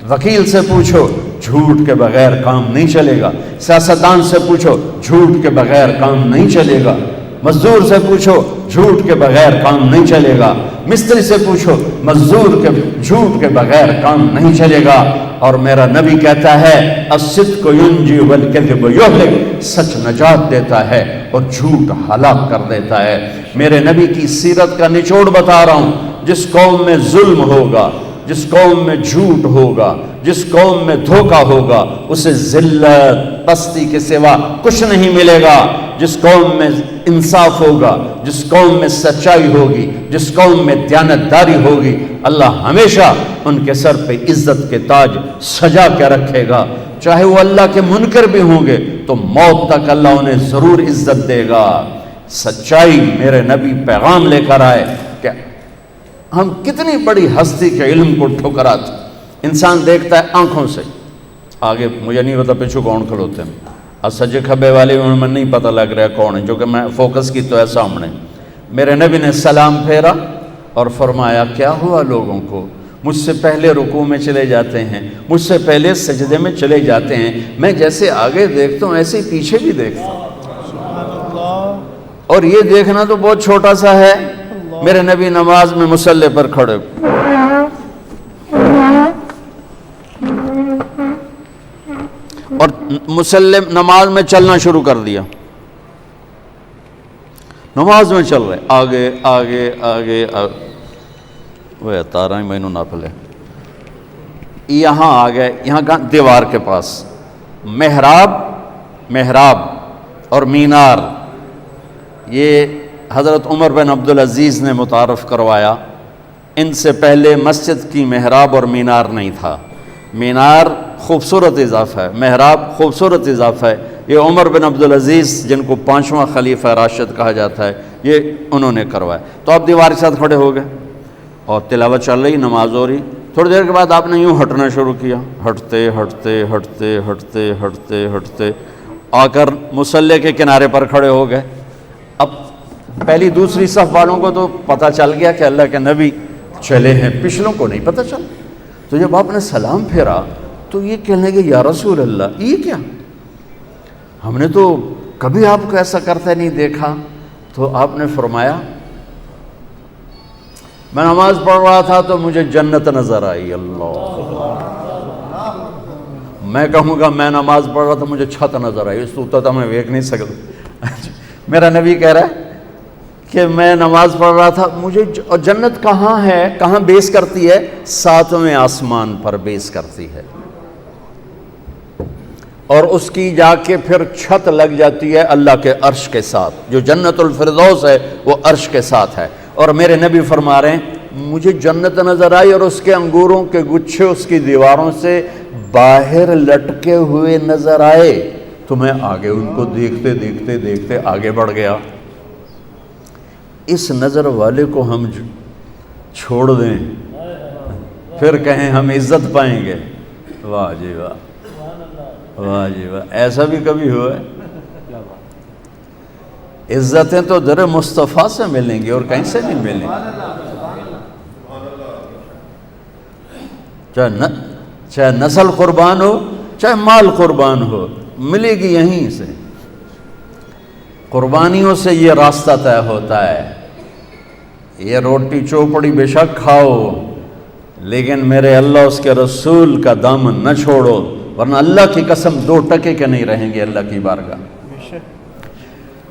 وکیل سے پوچھو، جھوٹ کے بغیر کام نہیں چلے گا۔ سیاستدان سے پوچھو، جھوٹ کے بغیر کام نہیں چلے گا۔ مزدور سے پوچھو، جھوٹ کے بغیر کام نہیں چلے گا۔ مستری سے پوچھو، مزدور کے جھوٹ کے بغیر کام نہیں چلے گا۔ اور میرا نبی کہتا ہے الصدق ینجی والکذب یہلک، سچ نجات دیتا ہے اور جھوٹ ہلاک کر دیتا ہے۔ میرے نبی کی سیرت کا نچوڑ بتا رہا ہوں۔ جس قوم میں ظلم ہوگا، جس قوم میں جھوٹ ہوگا، جس قوم میں دھوکہ ہوگا، اسے ذلت پستی کے سوا کچھ نہیں ملے گا۔ جس قوم میں انصاف ہوگا، جس قوم میں سچائی ہوگی، جس قوم میں دیانتداری ہوگی، اللہ ہمیشہ ان کے سر پہ عزت کے تاج سجا کے رکھے گا۔ چاہے وہ اللہ کے منکر بھی ہوں گے تو موت تک اللہ انہیں ضرور عزت دے گا۔ سچائی میرے نبی پیغام لے کر آئے کہ ہم کتنی بڑی ہستی کے علم کو ٹھکراتے۔ انسان دیکھتا ہے آنکھوں سے، آگے مجھے نہیں پتا پیچھے کون کھلوتے ہیں، اور سجے کھبے والے میں نہیں پتہ لگ رہا ہے کون ہے، جو کہ میں فوکس کی تو ہے سامنے۔ میرے نبی نے سلام پھیرا اور فرمایا کیا ہوا لوگوں کو؟ مجھ سے پہلے رکوع میں چلے جاتے ہیں، مجھ سے پہلے سجدے میں چلے جاتے ہیں، میں جیسے آگے دیکھتا ہوں ایسے ہی پیچھے بھی دیکھتا ہوں، اور یہ دیکھنا تو بہت چھوٹا سا ہے۔ میرے نبی نماز میں مصلی پر کھڑے، اور مصلی نماز میں چلنا شروع کر دیا، نماز میں چل رہے آگے آگے آگے وہ تارا میں نہ پھلے، یہاں آ گئے، یہاں کہاں؟ دیوار کے پاس محراب اور مینار، یہ حضرت عمر بن عبدالعزیز نے متعارف کروایا۔ ان سے پہلے مسجد کی محراب اور مینار نہیں تھا۔ مینار خوبصورت اضافہ ہے، محراب خوبصورت اضافہ ہے۔ یہ عمر بن عبدالعزیز جن کو 5واں خلیفہ راشد کہا جاتا ہے، یہ انہوں نے کروایا۔ تو آپ دیوار کے ساتھ کھڑے ہو گئے اور تلاوت چل رہی، نماز ہو رہی۔ تھوڑی دیر کے بعد آپ نے یوں ہٹنا شروع کیا، ہٹتے ہٹتے ہٹتے ہٹتے ہٹتے ہٹتے آ کر مصلی کے کنارے پر کھڑے ہو گئے۔ اب پہلی دوسری صف والوں کو تو پتہ چل گیا کہ اللہ کے نبی چلے ہیں، پچھلوں کو نہیں پتہ چلا۔ تو جب آپ نے سلام پھیرا تو یہ کہنے لگے یا رسول اللہ، یہ کیا؟ ہم نے تو کبھی آپ کو ایسا کرتے نہیں دیکھا۔ تو آپ نے فرمایا میں نماز پڑھ رہا تھا تو مجھے جنت نظر آئی۔ اللہ، میں کہوں گا میں نماز پڑھ رہا تھا مجھے چھت نظر آئی، اس تو میں دیکھ نہیں سکتا۔ میرا نبی کہہ رہا ہے کہ میں نماز پڑھ رہا تھا مجھے، اور جنت کہاں ہے، کہاں بیس کرتی ہے؟ 7ویں آسمان پر بیس کرتی ہے، اور اس کی جا کے پھر چھت لگ جاتی ہے اللہ کے عرش کے ساتھ۔ جو جنت الفردوس ہے وہ عرش کے ساتھ ہے۔ اور میرے نبی فرما رہے ہیں مجھے جنت نظر آئی اور اس کے انگوروں کے گچھے اس کی دیواروں سے باہر لٹکے ہوئے نظر آئے، تو میں آگے ان کو دیکھتے دیکھتے دیکھتے آگے بڑھ گیا۔ اس نظر والے کو ہم چھوڑ دیں پھر کہیں ہم عزت پائیں گے؟ واہ جی واہ، واہ جی واہ، ایسا بھی کبھی ہوا ہے؟ عزتیں تو در مصطفیٰ سے ملیں گی اور کہیں سے نہیں ملیں گی۔ چاہے نسل قربان ہو، چاہے مال قربان ہو، ملے گی یہیں سے۔ قربانیوں سے یہ راستہ طے ہوتا ہے۔ یہ روٹی چوپڑی بے شک کھاؤ، لیکن میرے اللہ اس کے رسول کا دامن نہ چھوڑو، ورنہ اللہ کی قسم 2 ٹکے کے نہیں رہیں گے اللہ کی بارگاہ۔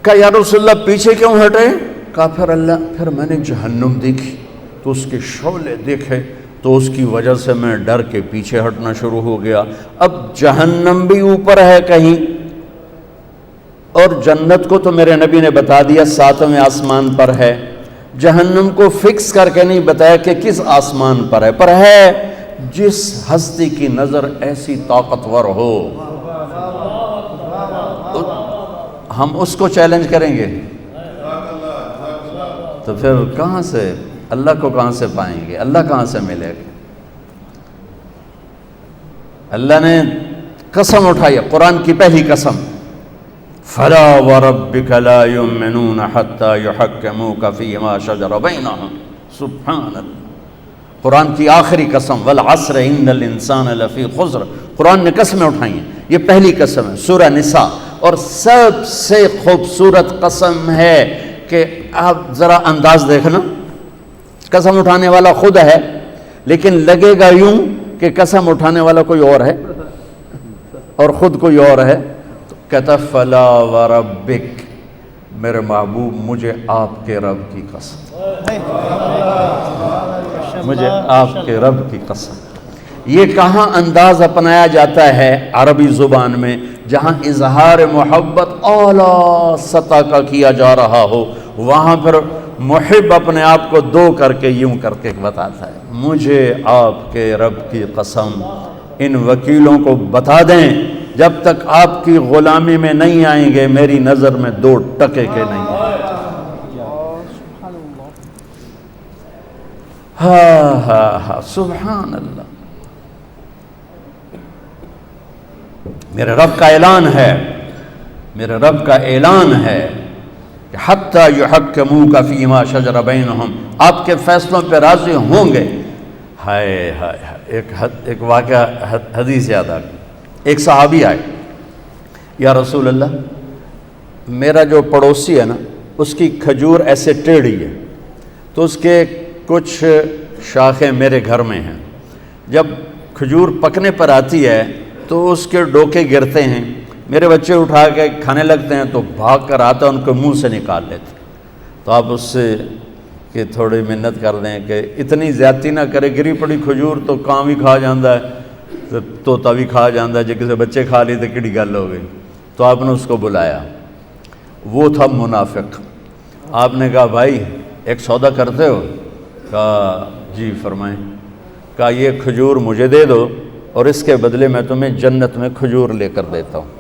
کہا یا رسول اللہ پیچھے کیوں ہٹے؟ کہا پھر میں نے جہنم دیکھی تو اس کے شعلے دیکھے تو اس کی وجہ سے میں ڈر کے پیچھے ہٹنا شروع ہو گیا۔ اب جہنم بھی اوپر ہے کہیں، اور جنت کو تو میرے نبی نے بتا دیا 7ویں آسمان پر ہے، جہنم کو فکس کر کے نہیں بتایا کہ کس آسمان پر ہے، پر ہے جس ہستی کی نظر ایسی طاقتور ہو ہم اس کو چیلنج کریں گے تو پھر کہاں سے اللہ کو کہاں سے پائیں گے، اللہ کہاں سے ملے گا؟ اللہ نے قسم اٹھائی، قرآن کی پہلی قسم، فلا وربک لا یؤمنون حتی یحکموک فیما شجر بینہم، سبحان اللہ۔ قرآن کی آخری قسم، والعصر ان الانسان لفی خسر، قرآن نے قسمیں اٹھائی ہیں، یہ پہلی قسم ہے سورہ نساء، اور سب سے خوبصورت قسم ہے کہ آپ ذرا انداز دیکھنا، قسم اٹھانے والا خود ہے لیکن لگے گا یوں کہ قسم اٹھانے والا کوئی اور ہے اور خود کوئی اور ہے، تو کہتا فلا وربک، میرے محبوب مجھے آپ کے رب کی قسم، مجھے آپ کے رب کی قسم۔ یہ کہاں انداز اپنایا جاتا ہے عربی زبان میں؟ جہاں اظہار محبت اعلیٰ سطح کا کیا جا رہا ہو، وہاں پھر محب اپنے آپ کو دو کر کے یوں کر کے بتاتا ہے، مجھے آپ کے رب کی قسم، ان وکیلوں کو بتا دیں جب تک آپ کی غلامی میں نہیں آئیں گے میری نظر میں 2 ٹکے کے نہیں ہیں۔ ہاں ہاں ہاں، سبحان اللہ۔ میرے رب کا اعلان ہے، میرے رب کا اعلان ہے کہ حتی یحکموک فیما شجر بینہم، آپ کے فیصلوں پہ راضی ہوں گے۔ ہائے ہائے ہائے، ایک واقعہ حدیث یاد آ گئی۔ ایک صحابی آئے، یا رسول اللہ میرا جو پڑوسی ہے نا اس کی کھجور ایسے ٹیڑھی ہے، تو اس کے کچھ شاخیں میرے گھر میں ہیں، جب کھجور پکنے پر آتی ہے تو اس کے ڈوکے گرتے ہیں، میرے بچے اٹھا کے کھانے لگتے ہیں تو بھاگ کر آتا ہے ان کو منہ سے نکال لیتے، تو آپ اس سے کہ تھوڑی منت کر دیں کہ اتنی زیادتی نہ کرے، گری پڑی کھجور تو کام بھی کھا جاندہ ہے، طوطا بھی کھا جاندہ ہے، جے کسی بچے کھا لی تو کڑی گل ہو گئی۔ تو آپ نے اس کو بلایا، وہ تھا منافق۔ آپ نے کہا بھائی ایک سودا کرتے ہو؟ کہا جی فرمائیں۔ کہا یہ کھجور مجھے دے دو اور اس کے بدلے میں تمہیں جنت میں کھجور لے کر دیتا ہوں۔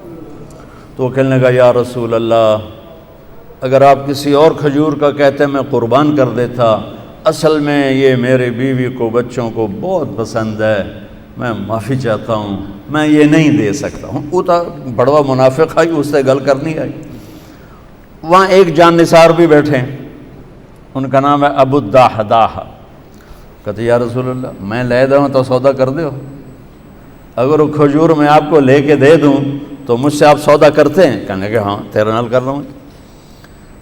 تو وہ کہنے لگا یا رسول اللہ اگر آپ کسی اور کھجور کا کہتے میں قربان کر دیتا، اصل میں یہ میرے بیوی کو بچوں کو بہت پسند ہے، میں معافی چاہتا ہوں، میں یہ نہیں دے سکتا ہوں۔ وہ تو بڑوا منافق آئی، اس سے گل کرنی آئی۔ وہاں ایک جان نثار بھی بیٹھے، ان کا نام ہے ابو الداحداح۔ کہتے یا رسول اللہ میں لے دوں تو سودا کر دو، اگر وہ کھجور میں آپ کو لے کے دے دوں تو مجھ سے آپ سودا کرتے ہیں؟ کہنے کہ ہاں تیرے نال کر رہا ہوں۔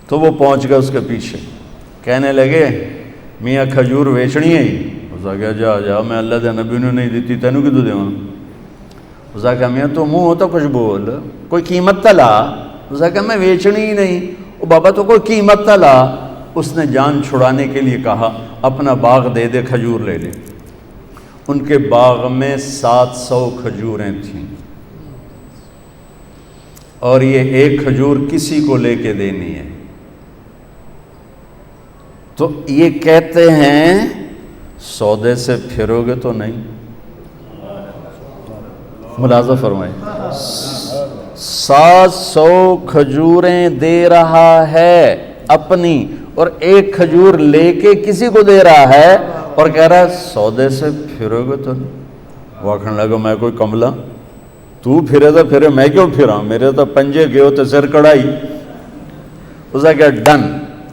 تو وہ پہنچ گئے اس کے پیچھے، کہنے لگے میاں کھجور ویچنی ہے ہی؟ اس نے کہا جا جا میں اللہ دے نبی نے نہیں دیتی تینوں کدوں دیواں؟ اس نے کہا میاں تو منہ ہوتا کچھ بول، کوئی قیمت تا لا۔ اس نے کہا میں ویچنی ہی نہیں۔ وہ بابا تو کوئی قیمت تا لا۔ اس نے جان چھڑانے کے لیے کہا اپنا باغ دے دے، کھجور لے لے۔ ان کے باغ میں 700 کھجوریں تھیں اور یہ ایک کھجور کسی کو لے کے دینی ہے۔ تو یہ کہتے ہیں سودے سے پھرو گے تو نہیں؟ ملاحظہ فرمائیں، 700 کھجوریں دے رہا ہے اپنی اور ایک کھجور لے کے کسی کو دے رہا ہے اور کہہ رہا ہے سودے سے پھرو گے تو نہیں؟ وہ کہنے لگا میں کوئی کملا، تو پھرے تو پھرے، میں کیوں پھرا، میرے تو پنجے گئے ہو تو سر کڑائی۔ اس نے کہا ڈن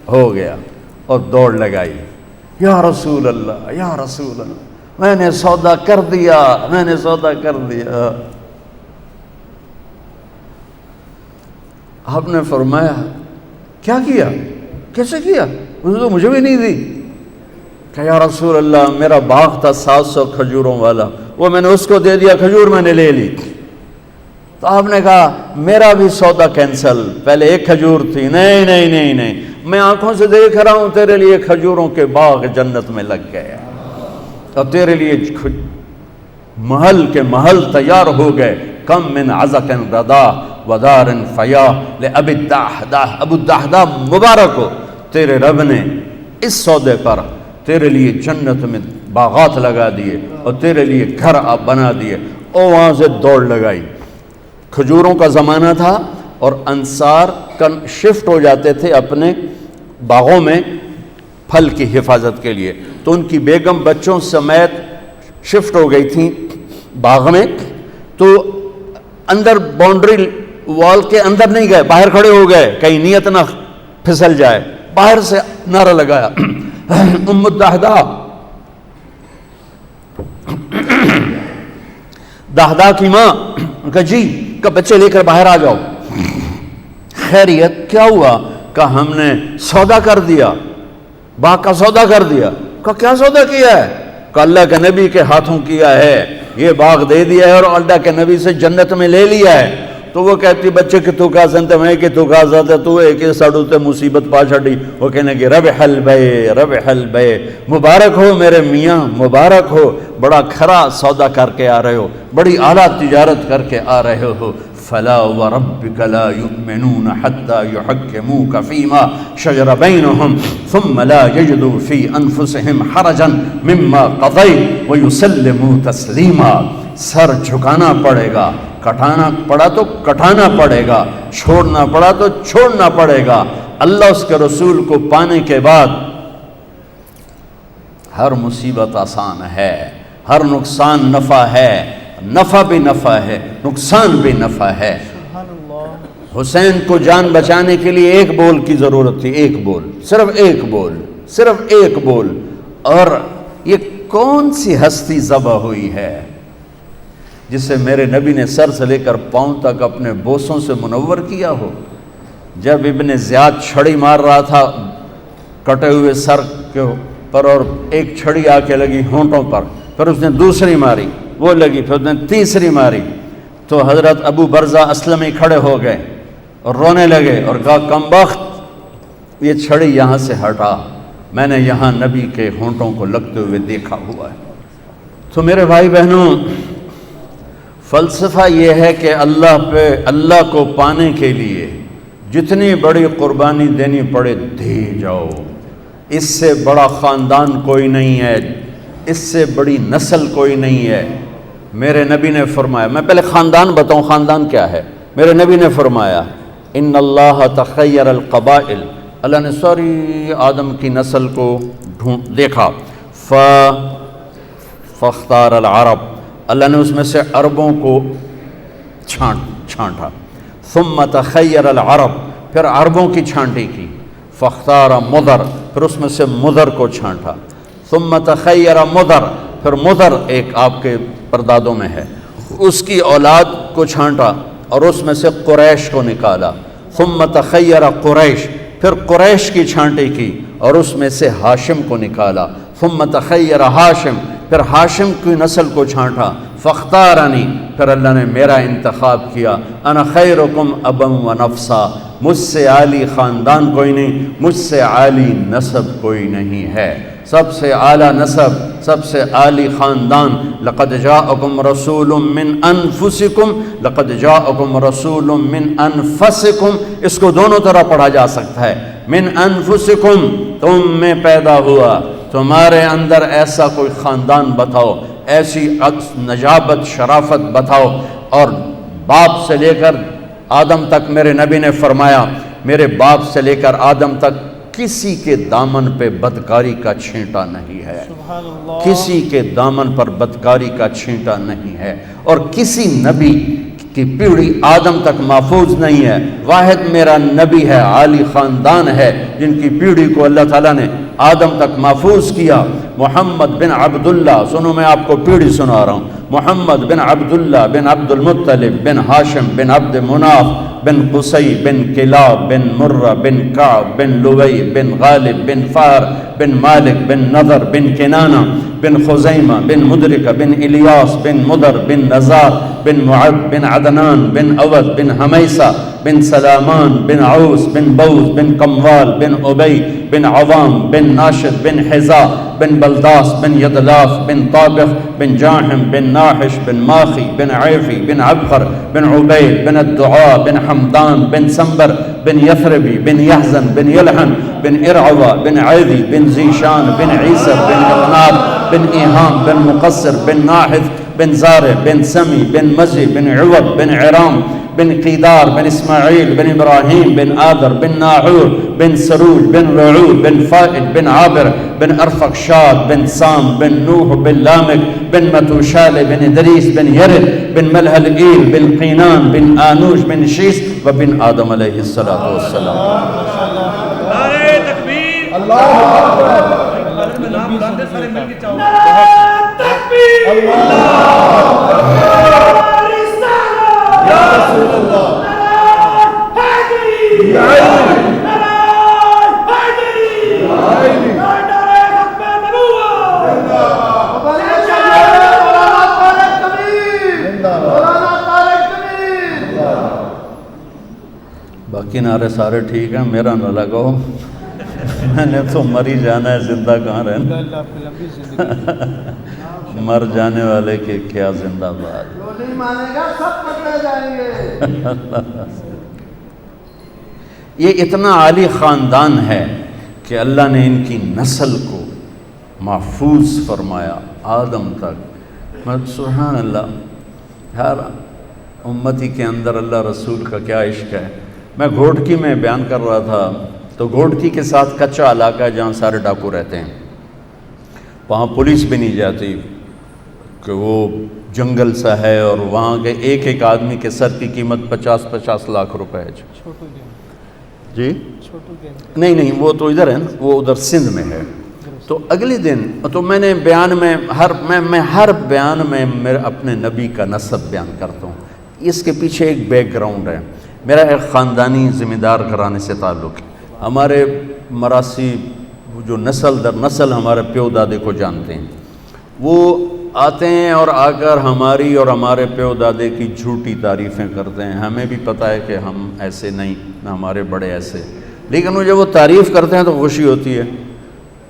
ہو گیا اور دوڑ لگائی، یا رسول اللہ یا رسول اللہ میں نے سودا کر دیا، میں نے سودا کر دیا۔ آپ نے فرمایا کیا کیا، کیسے کیا؟ اس نے تو مجھے بھی نہیں دی۔ کہ یا رسول اللہ میرا باغ تھا 700 کھجوروں والا، وہ میں نے اس کو دے دیا، کھجور میں نے لے لی۔ تو آپ نے کہا میرا بھی سودا کینسل، پہلے ایک کھجور تھی، نہیں نہیں نہیں نہیں، میں آنکھوں سے دیکھ رہا ہوں تیرے لیے کھجوروں کے باغ جنت میں لگ گئے اور تیرے لیے محل کے محل تیار ہو گئے۔ کم من عزق ردا، ودار فیا لأبی الدحداح، ابو الدحداح مبارک ہو، تیرے رب نے اس سودے پر تیرے لیے جنت میں باغات لگا دیے اور تیرے لیے گھر آپ بنا دیے۔ اور وہاں سے دوڑ لگائی۔ کھجوروں کا زمانہ تھا اور انصار شفٹ ہو جاتے تھے اپنے باغوں میں پھل کی حفاظت کے لیے، تو ان کی بیگم بچوں سمیت شفٹ ہو گئی تھیں باغ میں، تو اندر باؤنڈری وال کے اندر نہیں گئے، باہر کھڑے ہو گئے کہیں نیت نہ پھسل جائے، باہر سے نعرہ لگایا ام الدحداح، دحداح کی ماں کہا جی، کہ بچے لے کر باہر آ جاؤ، خیریت کیا ہوا؟ کہ ہم نے سودا کر دیا، باغ کا سودا کر دیا۔ کہ کیا سودا کیا ہے؟ کہ اللہ کے نبی کے ہاتھوں کیا ہے، یہ باغ دے دیا ہے اور اللہ کے نبی سے جنت میں لے لیا ہے۔ تو وہ کہتی بچے کہ تو کا سنتے میں کہ تو کا سنتے تو ایک ساڑو تے مصیبت پا چھڑی، وہ کہنے کہ ربح البے، مبارک ہو میرے میاں، مبارک ہو، بڑا کھرا سودا کر کے آ رہے ہو، بڑی اعلیٰ تجارت کر کے آ رہے ہو۔ فلا وربك لا يؤمنون حتى يحكموك فيما شجر بينهم ثم لا يجدوا في انفسهم حرجا مما قضيت ويسلموا تسليما۔ سر جھکانا پڑے گا، کٹانا پڑا تو کٹانا پڑے گا، چھوڑنا پڑا تو چھوڑنا پڑے گا۔ اللہ اس کے رسول کو پانے کے بعد ہر مصیبت آسان ہے، ہر نقصان نفع ہے، نفع بھی نفع ہے، نقصان بھی نفع ہے۔ حسین کو جان بچانے کے لیے ایک بول کی ضرورت تھی، ایک بول، صرف ایک بول، صرف ایک بول۔ اور یہ کون سی ہستی ذبح ہوئی ہے جسے میرے نبی نے سر سے لے کر پاؤں تک اپنے بوسوں سے منور کیا ہو؟ جب ابن زیاد چھڑی مار رہا تھا کٹے ہوئے سر کے پر، اور ایک چھڑی آ کے لگی ہونٹوں پر، پھر اس نے دوسری ماری، وہ لگی، پھر اس نے تیسری ماری، تو حضرت ابو برزہ اسلمی کھڑے ہو گئے اور رونے لگے اور کہا کمبخت، یہ چھڑی یہاں سے ہٹا، میں نے یہاں نبی کے ہونٹوں کو لگتے ہوئے دیکھا ہوا ہے۔ تو میرے بھائی بہنوں، فلسفہ یہ ہے کہ اللہ کو پانے کے لیے جتنی بڑی قربانی دینی پڑے دے جاؤ۔ اس سے بڑا خاندان کوئی نہیں ہے، اس سے بڑی نسل کوئی نہیں ہے۔ میرے نبی نے فرمایا، میں پہلے خاندان بتاؤں خاندان کیا ہے۔ میرے نبی نے فرمایا ان اللہ تخیر القبائل، اللہ نے ساری آدم کی نسل کو دیکھا، فاختار العرب، اللہ نے اس میں سے عربوں کو چھانٹا، ثم تخیر العرب، پھر عربوں کی چھانٹی کی، فاختار مدر، پھر اس میں سے مدر کو چھانٹا، ثم تخیر مدر، پھر مدر ایک آپ کے پردادوں میں ہے، اس کی اولاد کو چھانٹا اور اس میں سے قریش کو نکالا، ثم تخیر قریش، پھر قریش کی چھانٹی کی اور اس میں سے ہاشم کو نکالا، ثم تخیر ہاشم، پھر ہاشم کی نسل کو چھانٹا، فاختارنی، پھر اللہ نے میرا انتخاب کیا، انا خیرکم ابا و نفسا، مجھ سے عالی خاندان کوئی نہیں، مجھ سے عالی نسب کوئی نہیں ہے، سب سے اعلیٰ نسب، سب سے عالی خاندان۔ لقد جاءکم رسول من انفسکم، لقد جاءکم رسول من انفسکم، اس کو دونوں طرح پڑھا جا سکتا ہے، من انفسکم، تم میں پیدا ہوا، تمہارے اندر ایسا کوئی خاندان بتاؤ، ایسی نجابت شرافت بتاؤ۔ اور باپ سے لے کر آدم تک میرے نبی نے فرمایا، میرے باپ سے لے کر آدم تک کسی کے دامن پہ بدکاری کا چھینٹا نہیں ہے، کسی کے دامن پر بدکاری کا چھینٹا نہیں ہے، اور کسی نبی کی پیڑھی آدم تک محفوظ نہیں ہے۔ واحد میرا نبی ہے، عالی خاندان ہے، جن کی پیڑھی کو اللہ تعالیٰ نے آدم تک محفوظ کیا۔ محمد بن عبداللہ، سنو میں آپ کو پیڑھی سنا رہا ہوں، محمد بن عبداللہ بن عبد المطلب بن ہاشم بن عبد مناف بن قصی بن کلاب بن مرہ بن کعب بن لوی بن غالب بن فار بن مالک بن نضر بن کنانہ بن خزیمہ بن مدرکہ بن الیاس بن مدر بن نزار بن معد بن عدنان بن اود بن حمیسہ بن سلامان بن عوس بن بوز بن قموال بن ابی بن عوام بن ناشد بن حزا بن بلداس بن يدلاف بن طابخ بن جاحم بن ناحش بن ماخي بن عيفي بن عبخر بن عبيد بن الدعاء بن حمدان بن سنبر بن يثربي بن يحزن بن يلحن بن إرعوى بن عيذي بن زيشان بن عيسر بن إقناب بن إيهام بن مقصر بن ناحث بن زارع بن سمي بن مزي بن عوض بن عرام بن قيدار بن إسماعيل بن إبراهيم بن آذر بن ناحور بن سروج بن رعود بن فائد بن عابر بن أرفقشاد بن سام بن نوح بن لامك بن متوشال بن إدريس بن يرد بن ملهل إيل بن قينان بن آنوش بن شيس وبن آدم عليه الصلاة والسلام. نعرہ تکبیر، اللہ اکبر، اللہ میں نام بلاتے سارے مل کے چاہو. تکبیر، اللہ رسالہ، یا رسول اللہ، حیدری، یا علی، حیدری، یا علی، نعرہ ختم نبوت، مولانا طارق کبیر، مولانا طارق کبیر. باقی نعرے سارے ٹھیک ہیں، میرا نہ لگاؤ. میں نے تو مر ہی جانا ہے، زندہ کہاں رہنا. اللہ آپ کی لمبی زندگی. مر جانے والے کے کیا زندہ باد. جو نہیں مانے گا سب پکڑے جائیں گے. یہ اتنا عالی خاندان ہے کہ اللہ نے ان کی نسل کو محفوظ فرمایا آدم تک. سبحان اللہ، ہر امتی کے اندر اللہ رسول کا کیا عشق ہے. میں گھوٹکی میں بیان کر رہا تھا تو گھوٹکی کے ساتھ کچا علاقہ ہے جہاں سارے ڈاکو رہتے ہیں. وہاں پولیس بھی نہیں جاتی کہ وہ جنگل سا ہے، اور وہاں کے ایک ایک آدمی کے سر کی قیمت 50-50 لاکھ روپے ہے. چھوٹو گیم، جی چھوٹو گیم. نہیں وہ تو ادھر ہے نا، وہ ادھر سندھ میں ہے. تو اگلے دن تو میں نے بیان میں میں ہر بیان میں میرے اپنے نبی کا نسب بیان کرتا ہوں. اس کے پیچھے ایک بیک گراؤنڈ ہے. میرا ایک خاندانی ذمہ دار گھرانے سے تعلق ہے. ہمارے مراسی جو نسل در نسل ہمارے پیو دادے کو جانتے ہیں، وہ آتے ہیں اور آ کر ہماری اور ہمارے پیو دادے کی جھوٹی تعریفیں کرتے ہیں. ہمیں بھی پتہ ہے کہ ہم ایسے نہیں، نہ ہمارے بڑے ایسے، لیکن وہ جب وہ تعریف کرتے ہیں تو خوشی ہوتی ہے،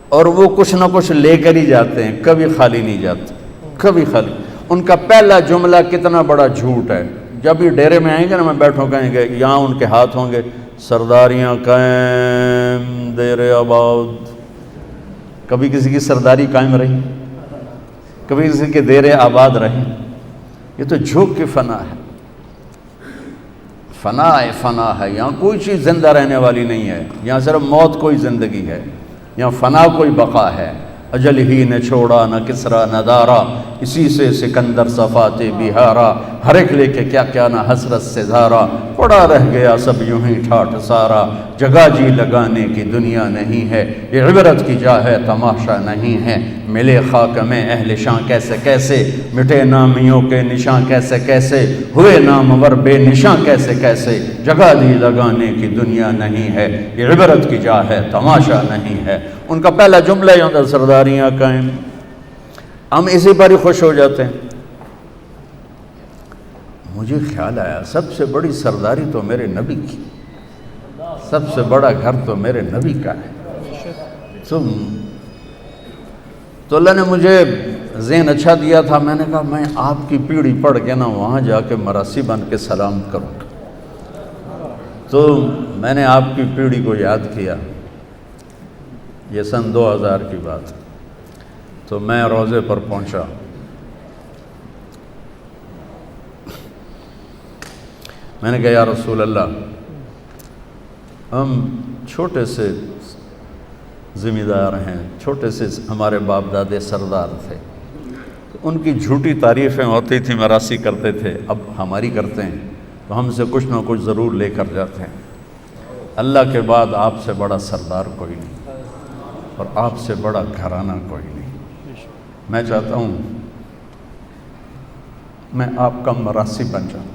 اور وہ کچھ نہ کچھ لے کر ہی جاتے ہیں، کبھی خالی نہیں جاتے، کبھی خالی. ان کا پہلا جملہ کتنا بڑا جھوٹ ہے. جب یہ ڈیرے میں آئیں گے نا، میں بیٹھوں کہیں گے، یہاں ان کے ہاتھ ہوں گے، سرداریاں قائم دیر آباد. کبھی کسی کی سرداری قائم رہی؟ کبھی کسی کے دیر آباد رہی؟ یہ تو جھوک کی فنا ہے. فنا ہے. یہاں کوئی چیز زندہ رہنے والی نہیں ہے. یہاں صرف موت کوئی زندگی ہے. یہاں فنا کوئی بقا ہے. اجل ہی نے چھوڑا نہ کسرا نہ دارا، اسی سے سکندر صفات بہارا. ہر ایک لے کے کیا کیا نہ حسرت سے دھارا، پڑا رہ گیا سب یوں ہی ٹھاٹھ سارا. جگہ جی لگانے کی دنیا نہیں ہے، یہ عبرت کی جا ہے تماشا نہیں ہے. ملے خاک میں اہل شاں کیسے کیسے، مٹے نامیوں کے نشاں کیسے کیسے، ہوئے نامور بے نشاں کیسے کیسے. جگہ جی لگانے کی دنیا نہیں ہے، یہ عبرت کی جا ہے تماشا نہیں ہے. ان کا پہلا جملہ یہ ہوتا ہے، سرداریاں قائم. ہم اسی پر ہی خوش ہو جاتے ہیں. مجھے خیال آیا سب سے بڑی سرداری تو میرے نبی کی، سب سے بڑا گھر تو میرے نبی کا ہے. تو اللہ نے مجھے ذہن اچھا دیا تھا. میں نے کہا میں آپ کی پیڑھی پڑھ کے نا وہاں جا کے مراسی بن کے سلام کروں گا. تو میں نے آپ کی پیڑھی کو یاد کیا. یہ سن 2000 کی بات. تو میں روضے پر پہنچا. میں نے کہا یا رسول اللہ، ہم چھوٹے سے ذمہ دار ہیں، چھوٹے سے ہمارے باپ دادے سردار تھے. ان کی جھوٹی تعریفیں ہوتی تھیں، مراسی کرتے تھے، اب ہماری کرتے ہیں تو ہم سے کچھ نہ کچھ ضرور لے کر جاتے ہیں. اللہ کے بعد آپ سے بڑا سردار کوئی نہیں، اور آپ سے بڑا گھرانہ کوئی نہیں. میں چاہتا ہوں میں آپ کا مراسی بن جاؤں،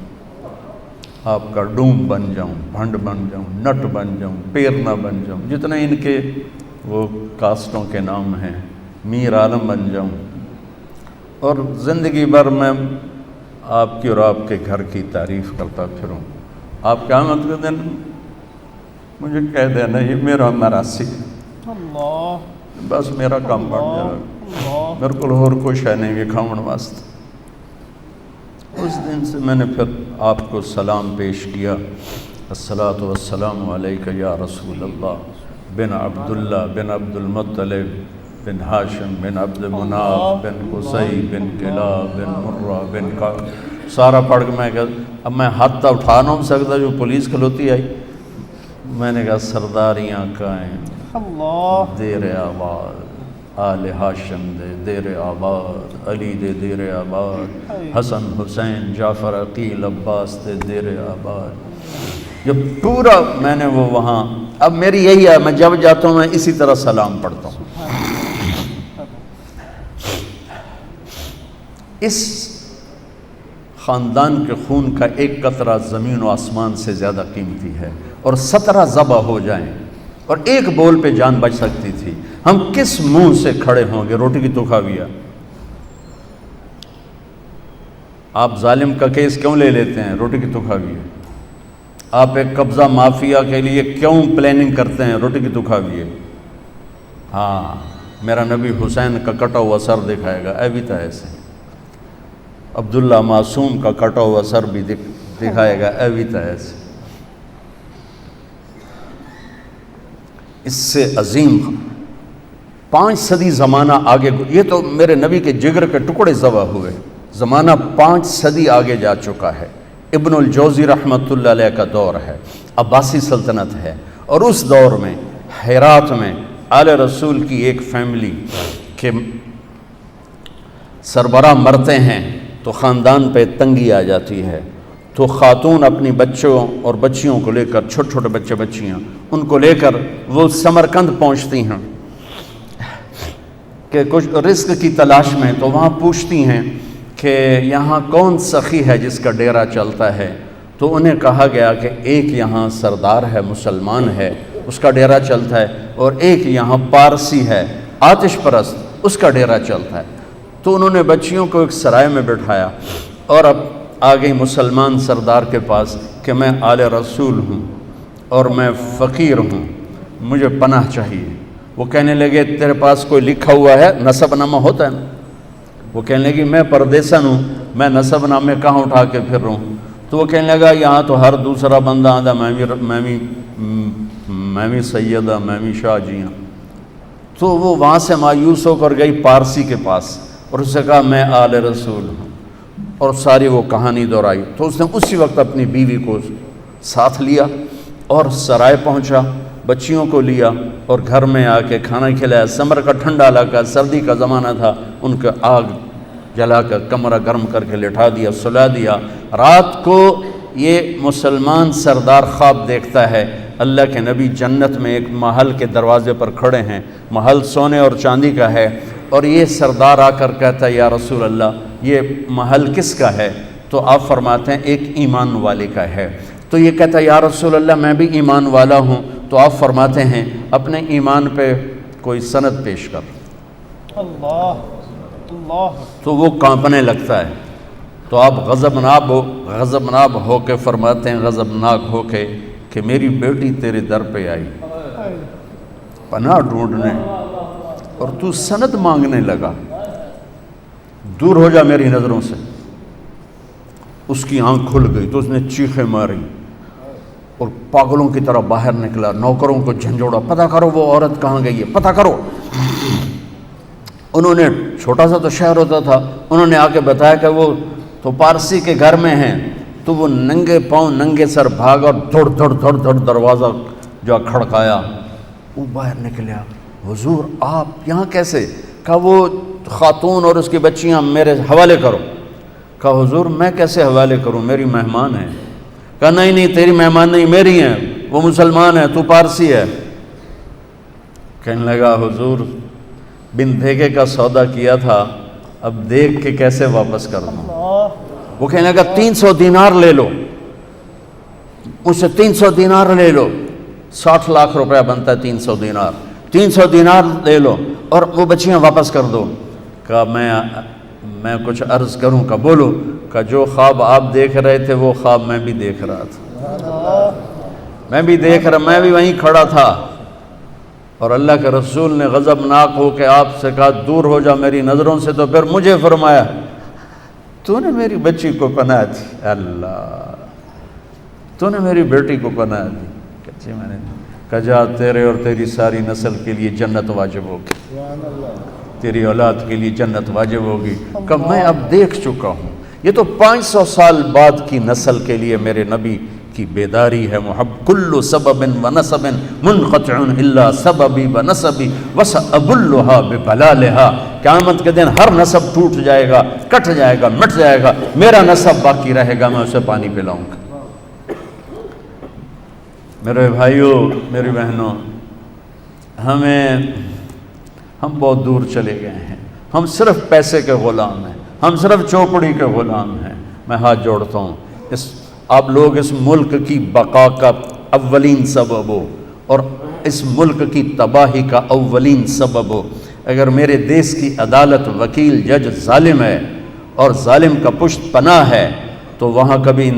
آپ کا ڈوم بن جاؤں، بھنڈ بن جاؤں، نٹ بن جاؤں، پیرنا بن جاؤں، جتنے ان کے وہ کاسٹوں کے نام ہیں، میر عالم بن جاؤں، اور زندگی بھر میں آپ کی اور آپ کے گھر کی تعریف کرتا پھروں. آپ قیامت کے دن مجھے کہہ دینا یہ میرا مراسی. اللہ بس میرا کام بن جائے، میرے کو اور کچھ ہے نہیں یہ کھاؤن واسطے۔ اس دن سے میں نے پھر آپ کو سلام پیش کیا، الصلاۃ والسلام علیک یا رسول اللہ بن عبداللہ بن عبد المطلب بن ہاشم بن عبد مناف بن قصی بن کلاب بن مرہ بن کعب، سارا پڑھ کے میں کہا اب میں ہاتھ تو اٹھا نہیں سکتا، جو پولیس کھلوتی آئی، میں نے کہا سرداریاں قائم دیر آباد، آل ہاشم دے دیر آباد، علی دے دیر آباد، حسن حسین جعفر عقیل عباس دے دیر آباد، جب پورا میں نے وہ وہاں، اب میری یہی ہے میں جب جاتا ہوں میں اسی طرح سلام پڑھتا ہوں۔ اس خاندان کے خون کا ایک قطرہ زمین و آسمان سے زیادہ قیمتی ہے، اور 17 ذبح ہو جائیں اور ایک بول پہ جان بچ سکتی تھی، ہم کس منہ سے کھڑے ہوں گے؟ روٹی کی تو کھاویا۔ آپ ظالم کا کیس کیوں لے لیتے ہیں؟ روٹی کی تو کھاویا۔ آپ ایک قبضہ مافیا کے لیے کیوں پلاننگ کرتے ہیں؟ روٹی کی تو کھاویے۔ ہاں میرا نبی حسین کا کٹا ہوا سر دکھائے گا، اے بھی تھا ایسے، عبداللہ معصوم کا کٹا ہوا سر بھی دکھائے گا، اے بھی تھا ایسے۔ اس سے عظیم 5 صدی زمانہ آگے، یہ تو میرے نبی کے جگر کے ٹکڑے ذبح ہوئے، زمانہ 5 صدی آگے جا چکا ہے۔ ابن الجوزی رحمۃ اللہ علیہ کا دور ہے، عباسی سلطنت ہے، اور اس دور میں ہرات میں آل رسول کی ایک فیملی کے سربراہ مرتے ہیں تو خاندان پہ تنگی آ جاتی ہے، تو خاتون اپنی بچوں اور بچیوں کو لے کر، چھوٹے چھوٹے بچے بچیاں، ان کو لے کر وہ سمرقند پہنچتی ہیں کہ کچھ رزق کی تلاش میں، تو وہاں پوچھتی ہیں کہ یہاں کون سخی ہے جس کا ڈیرا چلتا ہے؟ تو انہیں کہا گیا کہ ایک یہاں سردار ہے، مسلمان ہے، اس کا ڈیرا چلتا ہے، اور ایک یہاں پارسی ہے آتش پرست، اس کا ڈیرا چلتا ہے۔ تو انہوں نے بچیوں کو ایک سرائے میں بٹھایا اور اب آ گئی مسلمان سردار کے پاس کہ میں آل رسول ہوں اور میں فقیر ہوں، مجھے پناہ چاہیے۔ وہ کہنے لگے تیرے پاس کوئی لکھا ہوا ہے؟ نسب نامہ ہوتا ہے نا؟ وہ کہنے لگی میں پردیسن ہوں، میں نسب نامے کہاں اٹھا کے پھر رہا ہوں؟ تو وہ کہنے لگا یہاں تو ہر دوسرا بندہ آدھا میں بھی سیدہ، میں بھی شاہ جی ہوں۔ تو وہ وہاں سے مایوس ہو کر گئی پارسی کے پاس اور اس سے کہا میں آل رسول ہوں، اور ساری وہ کہانی دہرائی۔ تو اس نے اسی وقت اپنی بیوی کو ساتھ لیا اور سرائے پہنچا، بچیوں کو لیا اور گھر میں آ کے کھانا کھلایا۔ سمر کا ٹھنڈا علاقہ، سردی کا زمانہ تھا، ان کا آگ جلا کر کمرہ گرم کر کے لٹھا دیا، سلا دیا۔ رات کو یہ مسلمان سردار خواب دیکھتا ہے، اللہ کے نبی جنت میں ایک محل کے دروازے پر کھڑے ہیں، محل سونے اور چاندی کا ہے، اور یہ سردار آ کر کہتا ہے یا رسول اللہ یہ محل کس کا ہے؟ تو آپ فرماتے ہیں ایک ایمان والے کا ہے۔ تو یہ کہتا ہے یا رسول اللہ میں بھی ایمان والا ہوں۔ تو آپ فرماتے ہیں اپنے ایمان پہ کوئی سند پیش کر۔ اللہ اللہ، تو وہ کانپنے لگتا ہے۔ تو آپ غضبناک ہو کے فرماتے ہیں، غضبناک ہو کے کہ میری بیٹی تیرے در پہ آئی پناہ ڈھونڈنے اور تو سند مانگنے لگا، دور ہو جا میری نظروں سے۔ اس کی آنکھ کھل گئی تو اس نے چیخیں ماری اور پاگلوں کی طرح باہر نکلا، نوکروں کو جھنجھوڑا، پتہ کرو وہ عورت کہاں گئی ہے، پتہ کرو۔ انہوں نے، چھوٹا سا تو شہر ہوتا تھا، انہوں نے آ کے بتایا کہ وہ تو پارسی کے گھر میں ہیں۔ تو وہ ننگے پاؤں ننگے سر بھاگ اور دھڑ دھڑ دروازہ جو کھڑکایا، وہ باہر نکلیا، حضور آپ یہاں کیسے؟ کہا وہ خاتون اور اس کی بچیاں میرے حوالے کرو۔ کہا حضور میں کیسے حوالے کروں، میری مہمان ہیں۔ کہا نہیں تیری مہمان نہیں، میری ہیں، وہ مسلمان ہے، تو پارسی ہے۔ کہنے لگا حضور بن دھیگے کا سودا کیا تھا، اب دیکھ کے کیسے واپس کر دوں؟ وہ کہنے لگا 300 دینار لے لو، مجھ سے 300 دینار لے لو، 60 لاکھ روپیہ بنتا ہے 300 دینار، 300 دینار لے لو اور وہ بچیاں واپس کر دو۔ کہا میں کچھ عرض کروں؟ کا بولو۔ کہ جو خواب آپ دیکھ رہے تھے وہ خواب میں بھی دیکھ رہا تھا، میں بھی وہیں کھڑا تھا، اور اللہ کے رسول نے غضبناک ہو کے آپ سے کہا دور ہو جا میری نظروں سے، تو پھر مجھے فرمایا تو نے میری بچی کو پناہ دی، اللہ تو نے میری بیٹی کو پناہ دی۔ کہتے میں نے کہا جا تیرے اور تیری ساری نسل کے لیے جنت واجب ہوگی، تیری اولاد کے لیے جنت واجب ہوگی۔ کہ میں اب دیکھ چکا ہوں، یہ تو 500 سال بعد کی نسل کے لیے میرے نبی کی بیداری ہے۔ کل سبب و نسب منقطع الا سببی و نسبی وسأبلھا ببلالھا، قیامت کے دن ہر نسب ٹوٹ جائے گا، کٹ جائے گا، مٹ جائے گا، میرا نسب باقی رہے گا، میں اسے پانی پلاؤں گا۔ میرے بھائیوں، میری بہنوں، ہم بہت دور چلے گئے ہیں، ہم صرف پیسے کے غلام ہیں، ہم صرف چوپڑی کے غلام ہیں۔ میں ہاتھ جوڑتا ہوں، آپ لوگ اس ملک کی بقا کا اولین سبب ہو اور اس ملک کی تباہی کا اولین سبب ہو۔ اگر میرے دیس کی عدالت، وکیل، جج ظالم ہے اور ظالم کا پشت پناہ ہے تو وہاں کبھی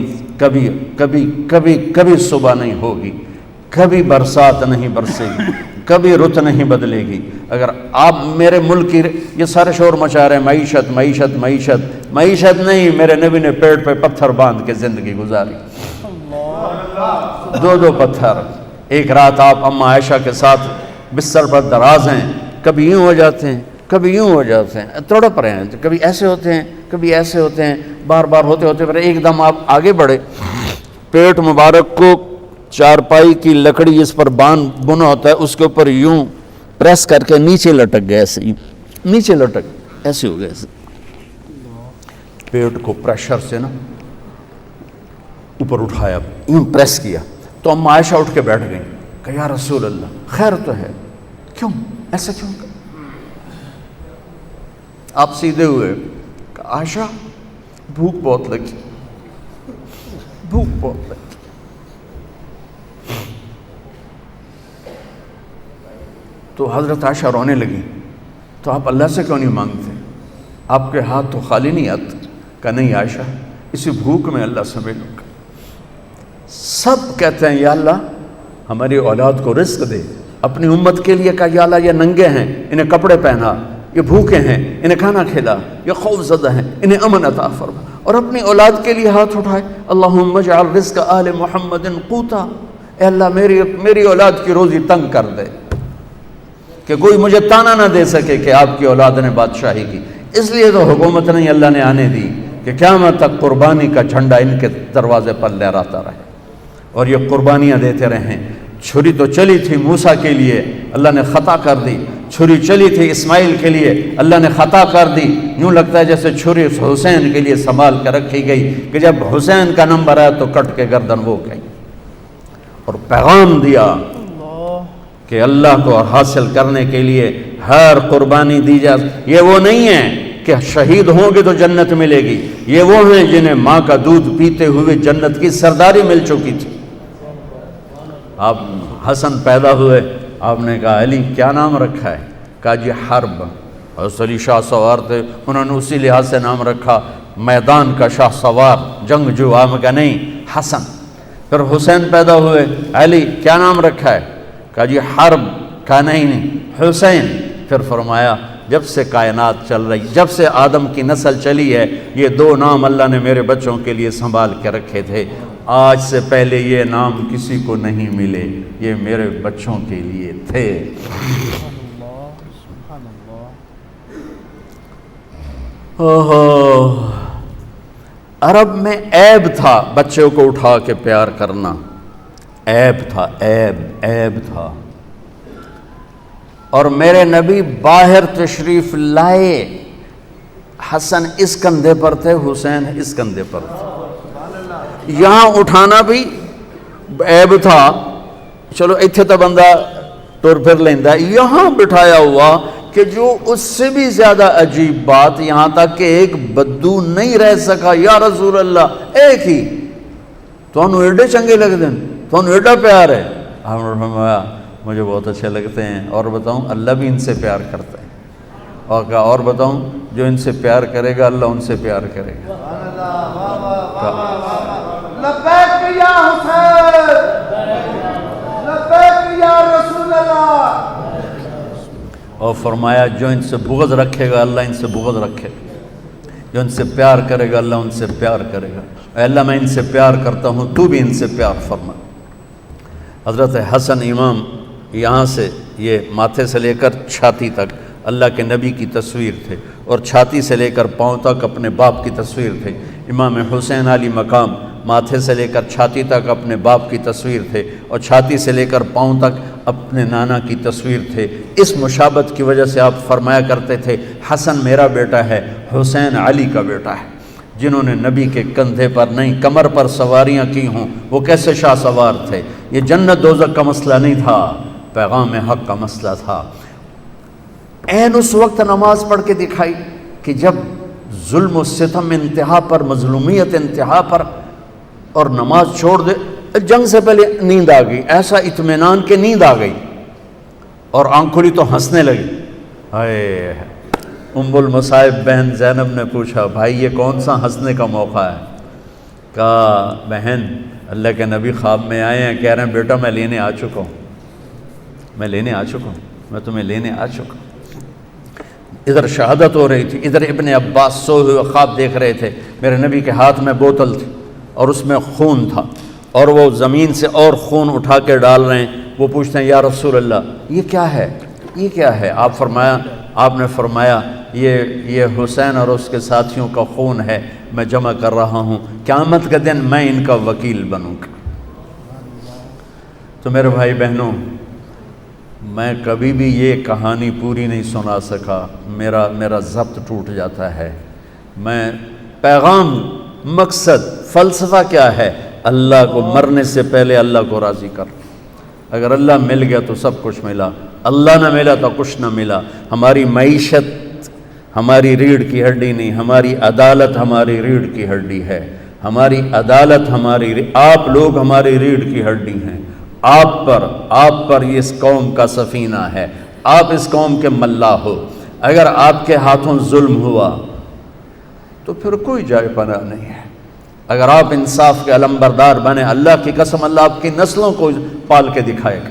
صبح نہیں ہوگی، کبھی برسات نہیں برسے گی، کبھی رت نہیں بدلے گی۔ اگر آپ میرے ملک کی یہ سارے شور مچا رہے ہیں معیشت معیشت معیشت، معیشت نہیں، میرے نبی نے پیٹ پہ پتھر باندھ کے زندگی گزاری، 2 پتھر۔ ایک رات آپ اماں عائشہ کے ساتھ بستر پر دراز ہیں، کبھی یوں ہو جاتے ہیں، کبھی یوں ہو جاتے ہیں، تڑپ رہے ہیں، کبھی ایسے ہوتے ہیں، کبھی ایسے ہوتے ہیں، بار بار ہوتے ہوتے پھر ایک دم آپ آگے بڑھے، پیٹ مبارک کو چارپائی کی لکڑی جس پر بنا ہوتا ہے اس کے اوپر یوں پریس کر کے نیچے لٹک گئے، ایسے نیچے لٹک ایسے ہو گئے، ایسے پیٹ کو پریشر سے نا اوپر اٹھایا، یوں پریس کیا تو ام عائشہ اٹھ کے بیٹھ گئیں کہ یا رسول اللہ خیر تو ہے، کیوں ایسا کیوں؟ آپ سیدھے ہوئے کہ عائشہ بھوک بہت لگی، بھوک بہت لگی۔ تو حضرت عائشہ رونے لگی، تو آپ اللہ سے کیوں نہیں مانگتے؟ آپ کے ہاتھ تو خالی نہیں آتے؟ کہ نہیں عائشہ، اسی بھوک میں اللہ سے ملوں گا۔ سب کہتے ہیں یا اللہ ہماری اولاد کو رزق دے، اپنی امت کے لیے کہا یا اللہ یہ ننگے ہیں انہیں کپڑے پہنا، یہ بھوکے ہیں انہیں کھانا کھلا، یہ خوف زدہ ہیں انہیں امن عطا فرما، اور اپنی اولاد کے لیے ہاتھ اٹھائے اللہم اجعل رزق آل محمد قوتا، اے اللہ میری اولاد کی روزی تنگ کر دے کہ کوئی مجھے تانا نہ دے سکے کہ آپ کی اولاد نے بادشاہی کی۔ اس لیے تو حکومت نہیں اللہ نے آنے دی کہ قیامت تک قربانی کا جھنڈا ان کے دروازے پر لہراتا رہے اور یہ قربانیاں دیتے رہیں۔ چھری تو چلی تھی موسیٰ کے لیے، اللہ نے خطا کر دی، چھری چلی تھی اسماعیل کے لیے، اللہ نے خطا کر دی۔ یوں لگتا ہے جیسے چھری حسین کے لیے سنبھال کر رکھی گئی کہ جب حسین کا نمبر آیا تو کٹ کے گردن وہ گئی، اور پیغام دیا کہ اللہ کو حاصل کرنے کے لیے ہر قربانی دی جائے۔ یہ وہ نہیں ہے کہ شہید ہوں گے تو جنت ملے گی، یہ وہ ہیں جنہیں ماں کا دودھ پیتے ہوئے جنت کی سرداری مل چکی تھی۔ آپ حسن پیدا ہوئے، آپ نے کہا علی کیا نام رکھا ہے؟ کہا جی حرب، حضرت علی شاہ سوار تھے، انہوں نے اسی لحاظ سے نام رکھا میدان کا شاہ سوار، جنگجو۔ آپ کا نہیں حسن۔ پھر حسین پیدا ہوئے، علی کیا نام رکھا ہے؟ کہا جی حرب۔ کہا نہیں حسین۔ پھر فرمایا جب سے کائنات چل رہی، جب سے آدم کی نسل چلی ہے، یہ 2 نام اللہ نے میرے بچوں کے لیے سنبھال کے رکھے تھے، آج سے پہلے یہ نام کسی کو نہیں ملے، یہ میرے بچوں کے لیے تھے۔ عرب میں عیب تھا بچوں کو اٹھا کے پیار کرنا، عیب تھا، عیب تھا۔ اور میرے نبی باہر تشریف لائے، حسن اس کندھے پر تھے، حسین اس کندھے پر تھے، یہاں اٹھانا بھی عیب تھا، چلو ایتھے تو بندہ ٹر پھر لیندہ، یہاں بٹھایا ہوا کہ جو اس سے بھی زیادہ عجیب بات، یہاں تک کہ ایک بدو نہیں رہ سکا، یا رسول اللہ ایک ہی تو انہوں ایڈے چنگے لگ دیں، تو انہوں ایڈا پیار ہے۔ آپ نے فرمایا مجھے بہت اچھے لگتے ہیں، اور بتاؤں اللہ بھی ان سے پیار کرتا ہے، اور کہا اور بتاؤں جو ان سے پیار کرے گا اللہ ان سے پیار کرے گا۔ لبیک یا حسین، لبیک یا رسول اللہ۔ فرمایا جو ان سے بغض رکھے گا اللہ ان سے بغض رکھے گا، جو ان سے پیار کرے گا اللہ ان سے پیار کرے گا۔ اے اللہ میں ان سے پیار کرتا ہوں، تو بھی ان سے پیار فرما۔ حضرت حسن امام یہاں سے یہ ماتھے سے لے کر چھاتی تک اللہ کے نبی کی تصویر تھے، اور چھاتی سے لے کر پاؤں تک اپنے باپ کی تصویر تھے۔ امام حسین علی مقام ماتھے سے لے کر چھاتی تک اپنے باپ کی تصویر تھے، اور چھاتی سے لے کر پاؤں تک اپنے نانا کی تصویر تھے۔ اس مشابت کی وجہ سے آپ فرمایا کرتے تھے حسن میرا بیٹا ہے، حسین علی کا بیٹا ہے۔ جنہوں نے نبی کے کندھے پر نہیں کمر پر سواریاں کی ہوں وہ کیسے شاہ سوار تھے۔ یہ جنت دوزخ کا مسئلہ نہیں تھا، پیغام حق کا مسئلہ تھا۔ عین اس وقت نماز پڑھ کے دکھائی کہ جب ظلم و ستم انتہا پر، مظلومیت انتہا پر، اور نماز چھوڑ دے، جنگ سے پہلے نیند آ گئی، ایسا اطمینان کہ نیند آ گئی اور آنکھ کھلی تو ہنسنے لگی۔ ہائے، ام المصائب بہن زینب نے پوچھا بھائی یہ کون سا ہنسنے کا موقع ہے؟ کہا بہن اللہ کے نبی خواب میں آئے ہیں، کہہ رہے ہیں بیٹا میں لینے آ چکا ہوں، میں لینے آ چکا ہوں، میں تمہیں لینے آ چکا ہوں۔ ادھر شہادت ہو رہی تھی، ادھر ابن عباس سوئے ہوئے خواب دیکھ رہے تھے، میرے نبی کے ہاتھ میں بوتل تھی اور اس میں خون تھا، اور وہ زمین سے اور خون اٹھا کے ڈال رہے ہیں۔ وہ پوچھتے ہیں یا رسول اللہ یہ کیا ہے، یہ کیا ہے؟ آپ نے فرمایا یہ حسین اور اس کے ساتھیوں کا خون ہے، میں جمع کر رہا ہوں، قیامت کے دن میں ان کا وکیل بنوں گا۔ تو میرے بھائی بہنوں، میں کبھی بھی یہ کہانی پوری نہیں سنا سکا، میرا ضبط ٹوٹ جاتا ہے۔ میں پیغام، مقصد، فلسفہ کیا ہے؟ اللہ کو مرنے سے پہلے اللہ کو راضی کر۔ اگر اللہ مل گیا تو سب کچھ ملا، اللہ نہ ملا تو کچھ نہ ملا۔ ہماری معیشت ہماری ریڑھ کی ہڈی نہیں، ہماری عدالت ہماری ریڑھ کی ہڈی ہے، ہماری عدالت آپ لوگ ہماری ریڑھ کی ہڈی ہیں۔ آپ پر اس قوم کا سفینہ ہے، آپ اس قوم کے ملا ہو۔ اگر آپ کے ہاتھوں ظلم ہوا تو پھر کوئی جائے پناہ نہیں ہے۔ اگر آپ انصاف کے علمبردار بنے، اللہ کی قسم اللہ آپ کی نسلوں کو پال کے دکھائے گا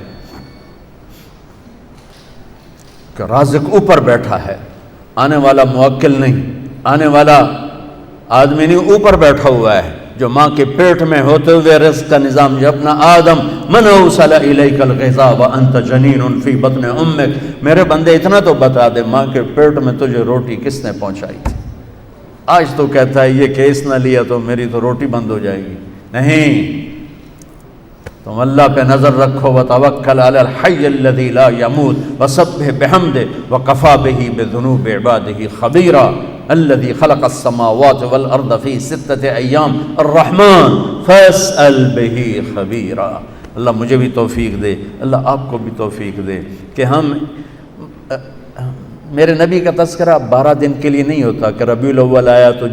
کہ رازق اوپر بیٹھا ہے، آنے والا موکل نہیں، آنے والا آدمی نہیں، اوپر بیٹھا ہوا ہے جو ماں کے پیٹ میں ہوتے ہوئے رزق کا نظام اپنا آدم من اوصل الیک الغذاء وانت جنین فی بطن امک، میرے بندے اتنا تو بتا دے ماں کے پیٹ میں تجھے روٹی کس نے پہنچائی تھی؟ آج تو کہتا ہے یہ کیس نہ لیا تو میری تو روٹی بند ہو جائے گی۔ نہیں، تم اللہ پہ نظر رکھو، وتوکل علی الحی الذی لا یموت وسبح بحمدہ وکفی بہ بذنوب عبادہ خبیرا الذی خلق السماوات والارض فی 6 ایام الرحمن فاسأل بہ خبیرا۔ اللہ مجھے بھی توفیق دے، اللہ آپ کو بھی توفیق دے کہ ہم میرے نبی کا تذکرہ 12 دن کے لیے نہیں ہوتا کہ ربیع الاول آیا تو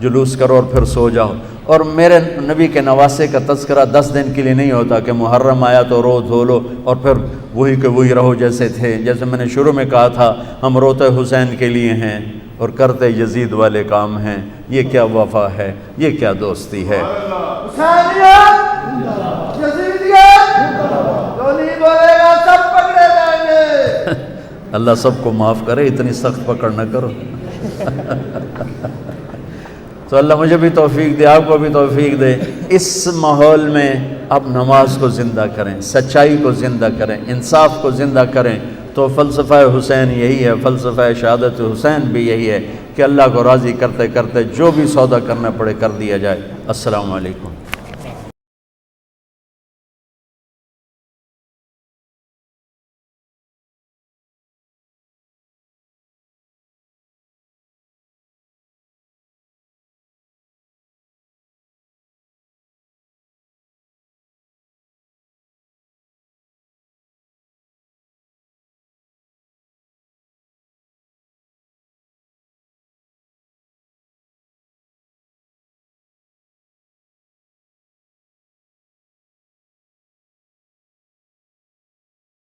جلوس کرو اور پھر سو جاؤ، اور میرے نبی کے نواسے کا تذکرہ 10 دن کے لیے نہیں ہوتا کہ محرم آیا تو رو دھو لو اور پھر وہی کہ وہی رہو جیسے تھے۔ جیسے میں نے شروع میں کہا تھا ہم روتے حسین کے لیے ہیں اور کرتے یزید والے کام ہیں۔ یہ کیا وفا ہے، یہ کیا دوستی ہے؟ حسینیت، یزیدیت، جو نہیں بولے گا سب پکڑے جائیں گے۔ اللہ سب کو معاف کرے، اتنی سخت پکڑ نہ کرو۔ تو اللہ مجھے بھی توفیق دے، آپ کو بھی توفیق دے۔ اس ماحول میں آپ نماز کو زندہ کریں، سچائی کو زندہ کریں، انصاف کو زندہ کریں، تو فلسفہ حسین یہی ہے، فلسفہ شہادت حسین بھی یہی ہے کہ اللہ کو راضی کرتے کرتے جو بھی سودا کرنا پڑے کر دیا جائے۔ السلام علیکم۔